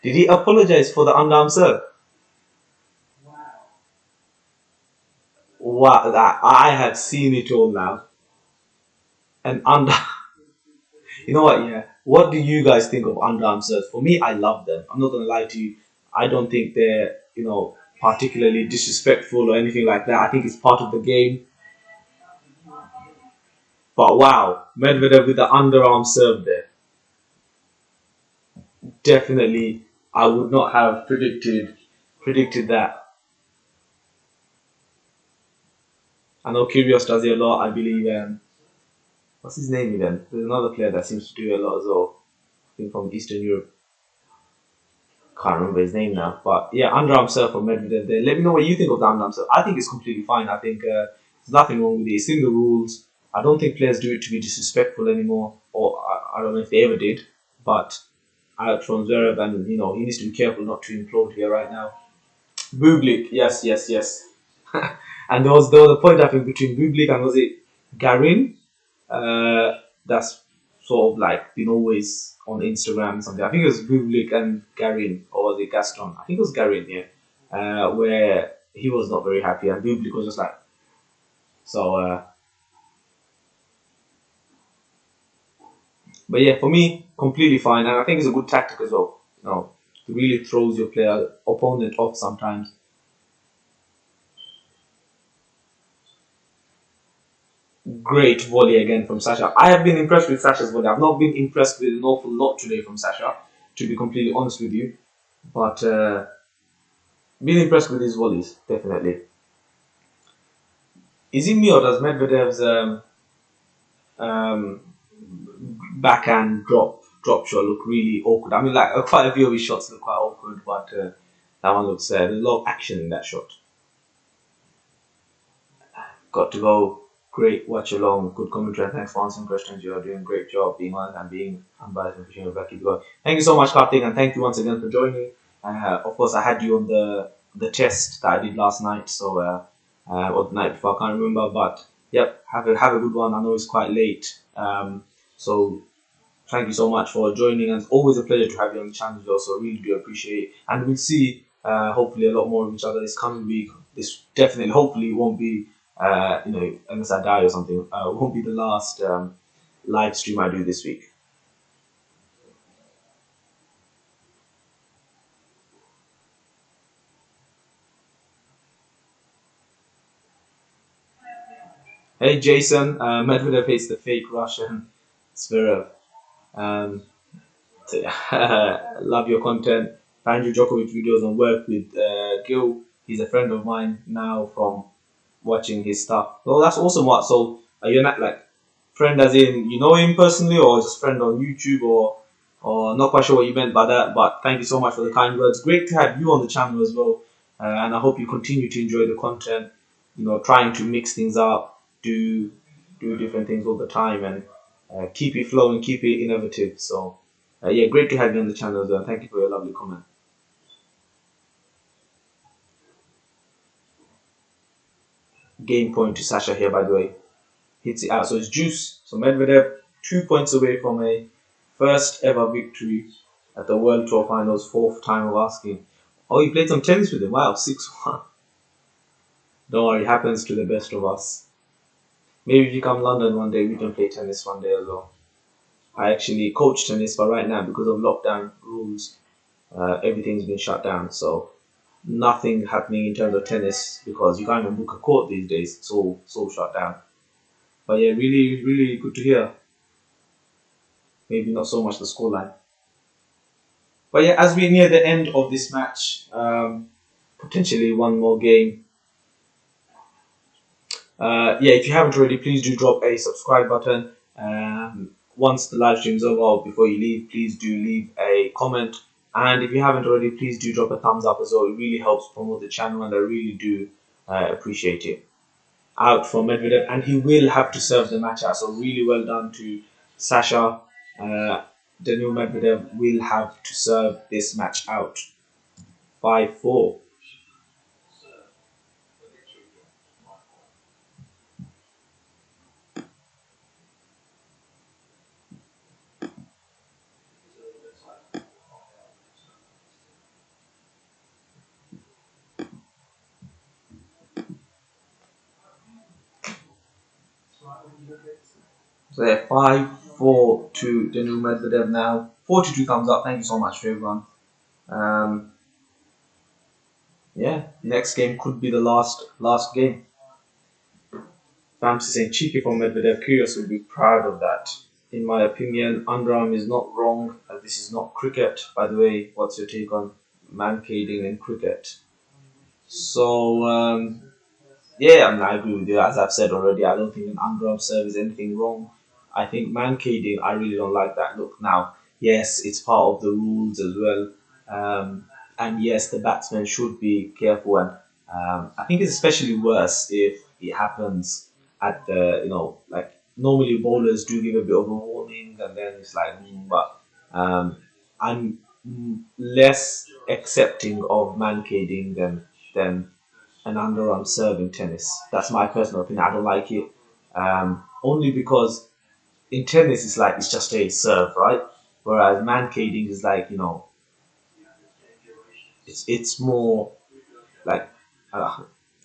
S1: Did he apologize for the underarm serve? Wow, I have seen it all now. And under, you know what? Yeah, What do you guys think of underarm serves? For me, I love them. I'm not gonna lie to you. I don't think they're particularly disrespectful or anything like that. I think it's part of the game. But wow, Medvedev with the underarm serve there. Definitely, I would not have predicted that. I know Kyrgios does it a lot. I believe. What's his name again? There's another player that seems to do it a lot as well. I think from Eastern Europe. Can't remember his name now. But yeah, underarm serve from Medvedev there. Let me know what you think of the underarm serve. I think it's completely fine. I think there's nothing wrong with it. It's in the rules. I don't think players do it to be disrespectful anymore, or I don't know if they ever did. But out from Zverev, and he needs to be careful not to implode here right now. Bublik, yes, yes, yes. And there was a point I think between Bublik and was it Garin? That's sort of like been always on Instagram and something. I think it was Bublik and Garin, or was it Gaston? I think it was Garin, yeah. Where he was not very happy, and Bublik was just like so. But yeah, for me, completely fine, and I think it's a good tactic as well. It really throws your player opponent off sometimes. Great volley again from Sasha. I have been impressed with Sasha's volley. I've not been impressed with an awful lot today from Sasha, to be completely honest with you. But been impressed with his volleys, definitely. Is it me or does Medvedev's um, backhand drop shot look really awkward? I mean, like quite a few of his shots look quite awkward, but that one looks there's a lot of action in that shot. Got to go. Great watch along. Good commentary. Thanks for answering questions. You are doing a great job being honest and being unbiased and pushing your back. Keep going. Thank you so much, Karthik, and thank you once again for joining. Of course, I had you on the test that I did last night, so or the night before, I can't remember. But yep, have a good one. I know it's quite late, so thank you so much for joining, and it's always a pleasure to have you on the channel as well. So I really do appreciate it, and we'll see hopefully a lot more of each other this coming week. This definitely, hopefully, won't be unless I die or something. Won't be the last live stream I do this week. Hey Jason, Medvedev hates the fake Russian Zverev. Um, love your content. Andrew Djokovic videos and work with Gil. He's a friend of mine now from watching his stuff. Well, that's awesome. What? So are you not like friend as in you know him personally, or just friend on YouTube, or not quite sure what you meant by that. But thank you so much for the kind words. Great to have you on the channel as well, and I hope you continue to enjoy the content. Trying to mix things up, do different things all the time, and keep it flowing, keep it innovative. So yeah, great to have you on the channel as well. Thank you for your lovely comment. Game point to Sasha here, by the way. Hits it out. So it's juice. So Medvedev 2 points away from a first ever victory at the World Tour Finals, fourth time of asking. Oh, he played some tennis with him. Wow, 6-1. Don't worry, it happens to the best of us. Maybe if you come London one day, we can play tennis one day as well. I actually coach tennis, but right now, because of lockdown rules, everything's been shut down. So nothing happening in terms of tennis because you can't even book a court these days. It's all shut down. But yeah, really, really good to hear. Maybe not so much the scoreline. But yeah, as we near the end of this match, potentially one more game. Yeah, if you haven't already, please do drop a subscribe button. Once the live stream is over, or before you leave, please do leave a comment. And if you haven't already, please do drop a thumbs up as well. It really helps promote the channel, and I really do appreciate it. Out from Medvedev, and he will have to serve the match out. So really well done to Sasha. Daniil Medvedev will have to serve this match out. 5-4. So 5 to the new Medvedev now. 42 thumbs up. Thank you so much to everyone. Um, yeah, next game could be the last game. Famsi saying cheeky from Medvedev. Kyrgios will be proud of that. In my opinion, underarm is not wrong. This is not cricket. By the way, what's your take on mancading in cricket? So, yeah, I mean, I agree with you. As I've said already, I don't think an underarm serve is anything wrong. I think mancading, I really don't like that look. Now, yes, it's part of the rules as well. And yes, the batsman should be careful. And I think it's especially worse if it happens at the, like normally bowlers do give a bit of a warning and then it's like, but I'm less accepting of mancading than an underarm serve in tennis. That's my personal opinion. I don't like it. Only because in tennis it's just a serve, right? Whereas mancading is like it's more like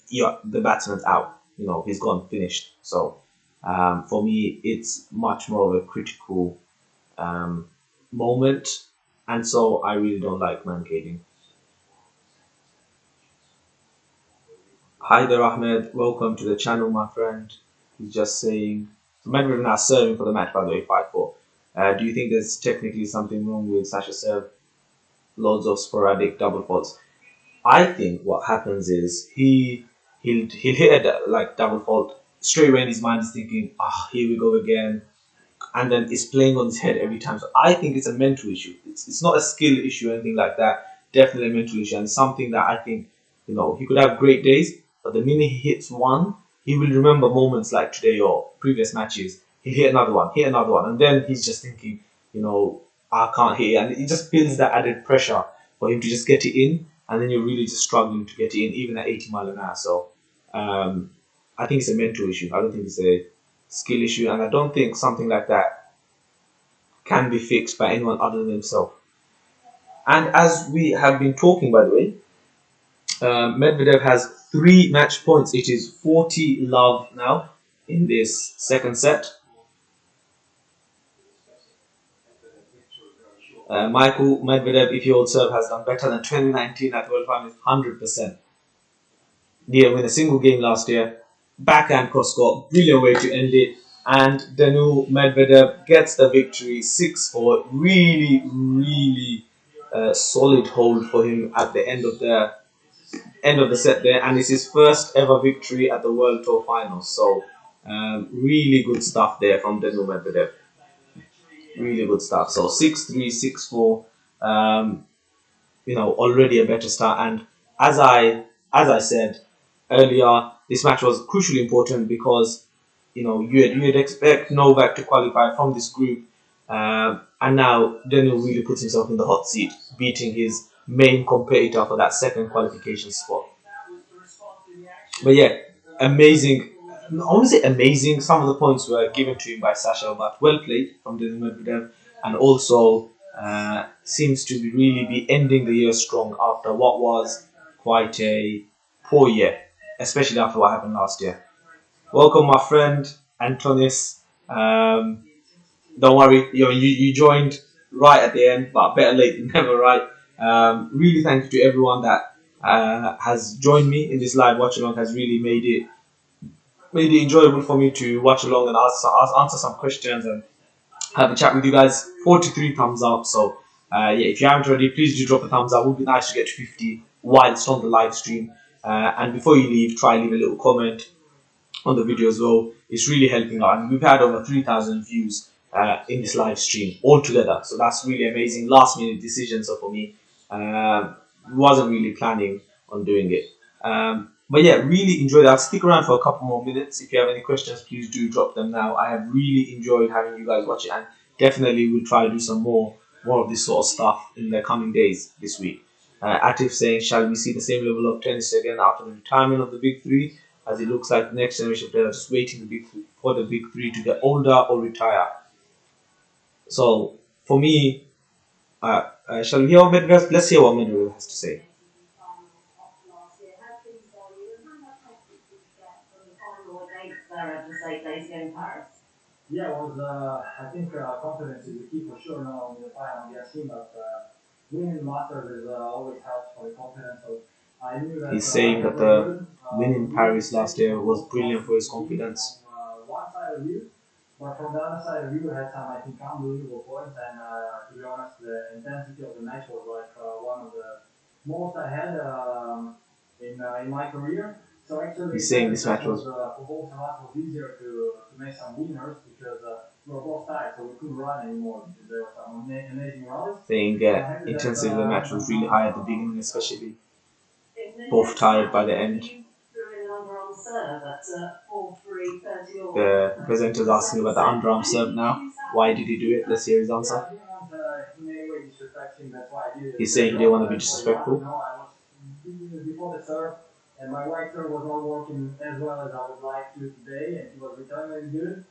S1: yeah, the batsman's out. He's gone, finished. So for me, it's much more of a critical um, moment, and so I really don't like mancading. Hi there, Ahmed. Welcome to the channel, my friend. He's just saying. So Medvedev now serving for the match, by the way, 5-4. Do you think there's technically something wrong with Sasha's serve? Loads of sporadic double faults. I think what happens is he'll hit a like double fault straight away in his mind. Is thinking, here we go again, and then it's playing on his head every time. So I think it's a mental issue. It's not a skill issue or anything like that. Definitely a mental issue and something that I think he could have great days, but the minute he hits one, he will remember moments like today or previous matches. He hit another one, and then he's just thinking, I can't hit it, and it just builds that added pressure for him to just get it in, and then you're really just struggling to get it in, even at 80 mile an hour. So I think it's a mental issue. I don't think it's a skill issue, and I don't think something like that can be fixed by anyone other than himself. And as we have been talking, by the way, Medvedev has 3 match points. It is 40 love now in this second set. Michael Medvedev, if he holds serve, has done better than 2019 at World Finals, 100%. Didn't win a single game last year. Backhand cross court, brilliant way to end it. And Danu Medvedev gets the victory 6-4. Really, really solid hold for him at the end of the set there, and it's his first ever victory at the World Tour Finals. So really good stuff there from Danu Medvedev. Really good stuff. So 6-3, 6-4. Already a better start. And as I said earlier, this match was crucially important because you'd expect Novak to qualify from this group, and now Daniel really puts himself in the hot seat, beating his main competitor for that second qualification spot. But yeah, amazing. I want to say amazing. Some of the points were given to him by Sasha, but well played from Daniel Medvedev, and also seems to really be ending the year strong after what was quite a poor year, especially after what happened last year. Welcome, my friend Antonis. Don't worry, you joined right at the end, but better late than never, right? Really thank you to everyone that has joined me in this live watch along. Has really made it enjoyable for me to watch along and answer some questions and have a chat with you guys. 43 thumbs up. So yeah, if you haven't already, please do drop a thumbs up. It would be nice to get to 50 while it's on the live stream. And before you leave, try leave a little comment on the video as well. It's really helping out, and we've had over 3,000 views in this live stream altogether. So that's really amazing. Last minute decision. So for me, wasn't really planning on doing it. But yeah, really enjoyed it. I'll stick around for a couple more minutes. If you have any questions, please do drop them now. I have really enjoyed having you guys watch it, and definitely we'll try to do some more of this sort of stuff in the coming days this week. Atif saying, shall we see the same level of tennis again after the retirement of the big three? As it looks like the next generation of players are just waiting for the big three to get older or retire. So for me, shall we hear what Medvedev? Let's hear what Medvedev has to say.
S2: Zverev, the site that he's getting Paris. Yeah, it was, I think confidence is the key for sure now in the final against him, but winning the Masters is always helps for the confidence. So I knew that
S1: He's
S2: I
S1: saying
S2: can
S1: that
S2: play
S1: the
S2: good.
S1: win in
S2: We really
S1: Paris last
S2: expected
S1: year
S2: both
S1: was brilliant for his
S2: team
S1: confidence.
S2: on one side of you, but from the other side of you, had some, I think, unbelievable points. And to be honest, the intensity of the match was like one of the most I had in my career. So actually,
S1: He's saying
S2: second
S1: this
S2: set
S1: match
S2: was
S1: was
S2: for both of us was easier to make some winners because we were both tired, so we couldn't run anymore because there were some amazing runs.
S1: saying
S2: So I'm happy that
S1: intensity of the match was really high at the
S2: uh,
S1: beginning, especially both tired by the end. The presenter's asking about the underarm serve now. Why did he do it? Let's hear his
S2: yeah,
S1: answer.
S2: I didn't want in any way disrespect him. That's why I did it.
S1: He's saying he didn't want to be
S2: So yeah,
S1: disrespectful.
S2: I was before the serve, and my right serve was not working as well as I would like to today, and he was returning good.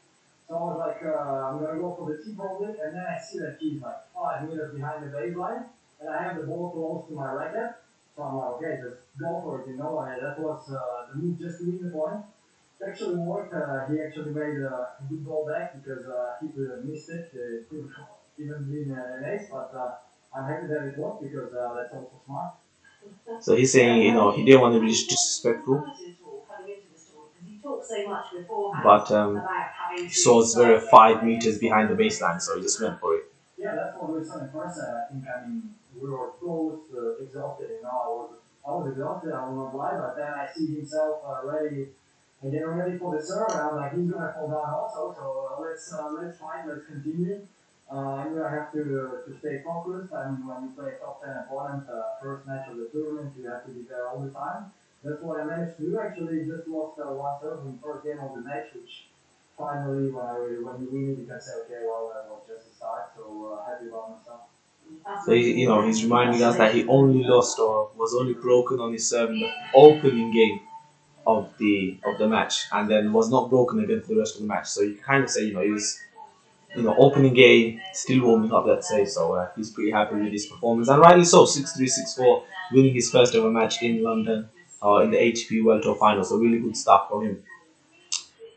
S2: So I was like, I'm gonna go for the tee probably, and then I see that he's like 5 meters behind the baseline, and I have the ball close to my racket. So I'm like, okay, just go for it, And that was the move just to win the point. It actually worked. He actually made a good ball back because he could have missed it. It could have even been an ace, but I'm happy that it worked because that's also smart.
S1: So he's saying, he didn't want to be disrespectful, but he saw Zverev 5 meters behind the baseline, so he just went for it.
S2: Yeah, that's what we saw in first set. I think we were close, exhausted. I was exhausted. I will not lie, but then I see himself ready and getting ready for the serve. And I'm like, he's gonna fall down also. So let's fight. Let's continue. I'm gonna have to stay focused. I mean, when you play top 10 opponent, first match of the tournament, you have to be there all the time. That's what I managed to do. Actually, just lost one serve in the first game of the match, which finally, when you win, you can say, okay, well, that was just a start. So happy about myself.
S1: So he's reminding us that he only lost or was only broken on his serve in the opening game of the match, and then was not broken again for the rest of the match. So you can kind of say, he was opening game, still warming up, let's say. So he's pretty happy with his performance, and rightly so. 6-3, 6-4, winning his first ever match in London, in the ATP World Tour Final. So really good stuff for him.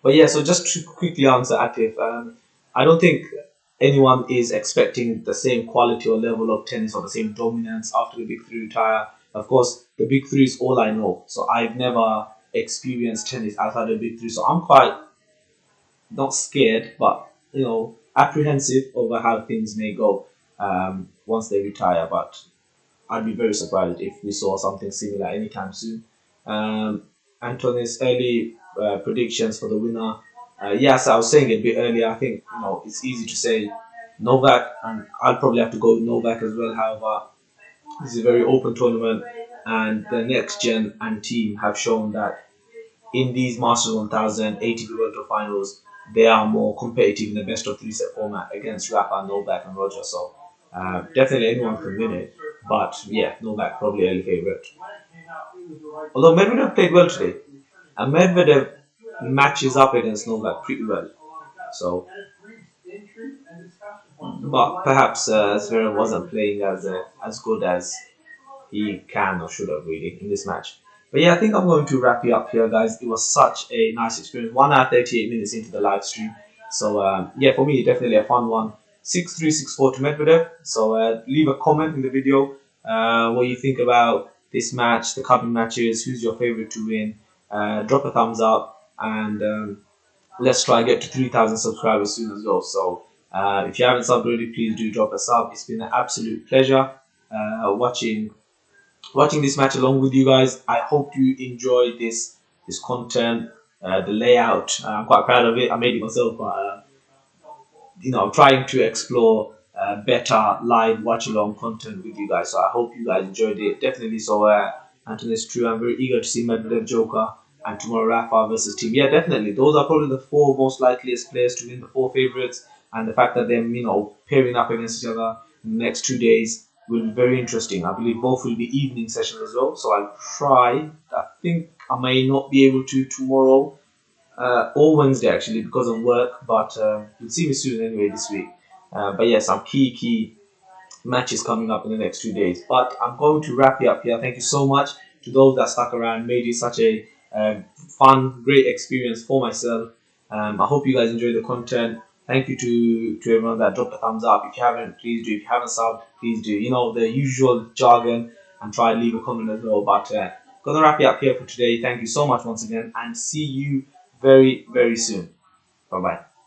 S1: But yeah, so just to quickly answer Atif, I don't think anyone is expecting the same quality or level of tennis or the same dominance after the big three retire. Of course, the big three is all I know, so I've never experienced tennis outside the big three. So I'm quite not scared, but apprehensive over how things may go once they retire. But I'd be very surprised if we saw something similar anytime soon. Um, Anthony's early predictions for the winner. Yes, I was saying it a bit earlier. I think it's easy to say Novak, and I'll probably have to go with Novak as well. However, this is a very open tournament, and the next gen and team have shown that in these Masters 1000 ATP World Tour Finals, they are more competitive in the best of three set format against Rafa, Novak, and Roger. So definitely anyone can win it. But yeah, Novak probably early favourite. Although Medvedev played well today, and Medvedev matches up against Novak pretty well. So, but perhaps Zverev wasn't playing as good as he can or should have really in this match. But yeah, I think I'm going to wrap it up here, guys. It was such a nice experience. 1 hour 38 minutes into the live stream. So yeah, for me, definitely a fun one. 6-3, 6-4 to Medvedev. So leave a comment in the video what you think about this match, the coming matches, who's your favorite to win. Drop a thumbs up, and let's try and get to 3,000 subscribers soon as well. So if you haven't subbed already, please do drop a sub. It's been an absolute pleasure watching this match along with you guys. I hope you enjoyed this content, the layout. I'm quite proud of it. I made it myself, but I'm trying to explore better live watch along content with you guys. So I hope you guys enjoyed it. Definitely. So Anthony's true. I'm very eager to see Medvedev Joker and tomorrow Rafa versus team. Yeah, definitely. Those are probably the four most likeliest players to win, the four favorites, and the fact that them pairing up against each other in the next 2 days will be very interesting. I believe both will be evening sessions as well. So I'll try. I think I may not be able to tomorrow or Wednesday actually because of work, but you'll see me soon anyway this week. But yeah, some key matches coming up in the next 2 days. But I'm going to wrap it up here. Thank you so much to those that stuck around, made it such a fun, great experience for myself. I hope you guys enjoy the content. Thank you to everyone that dropped a thumbs up. If you haven't, please do. If you haven't subbed, please do. You know the usual jargon, and try and leave a comment as well. But gonna wrap it up here for today. Thank you so much once again, and see you very soon. Bye bye.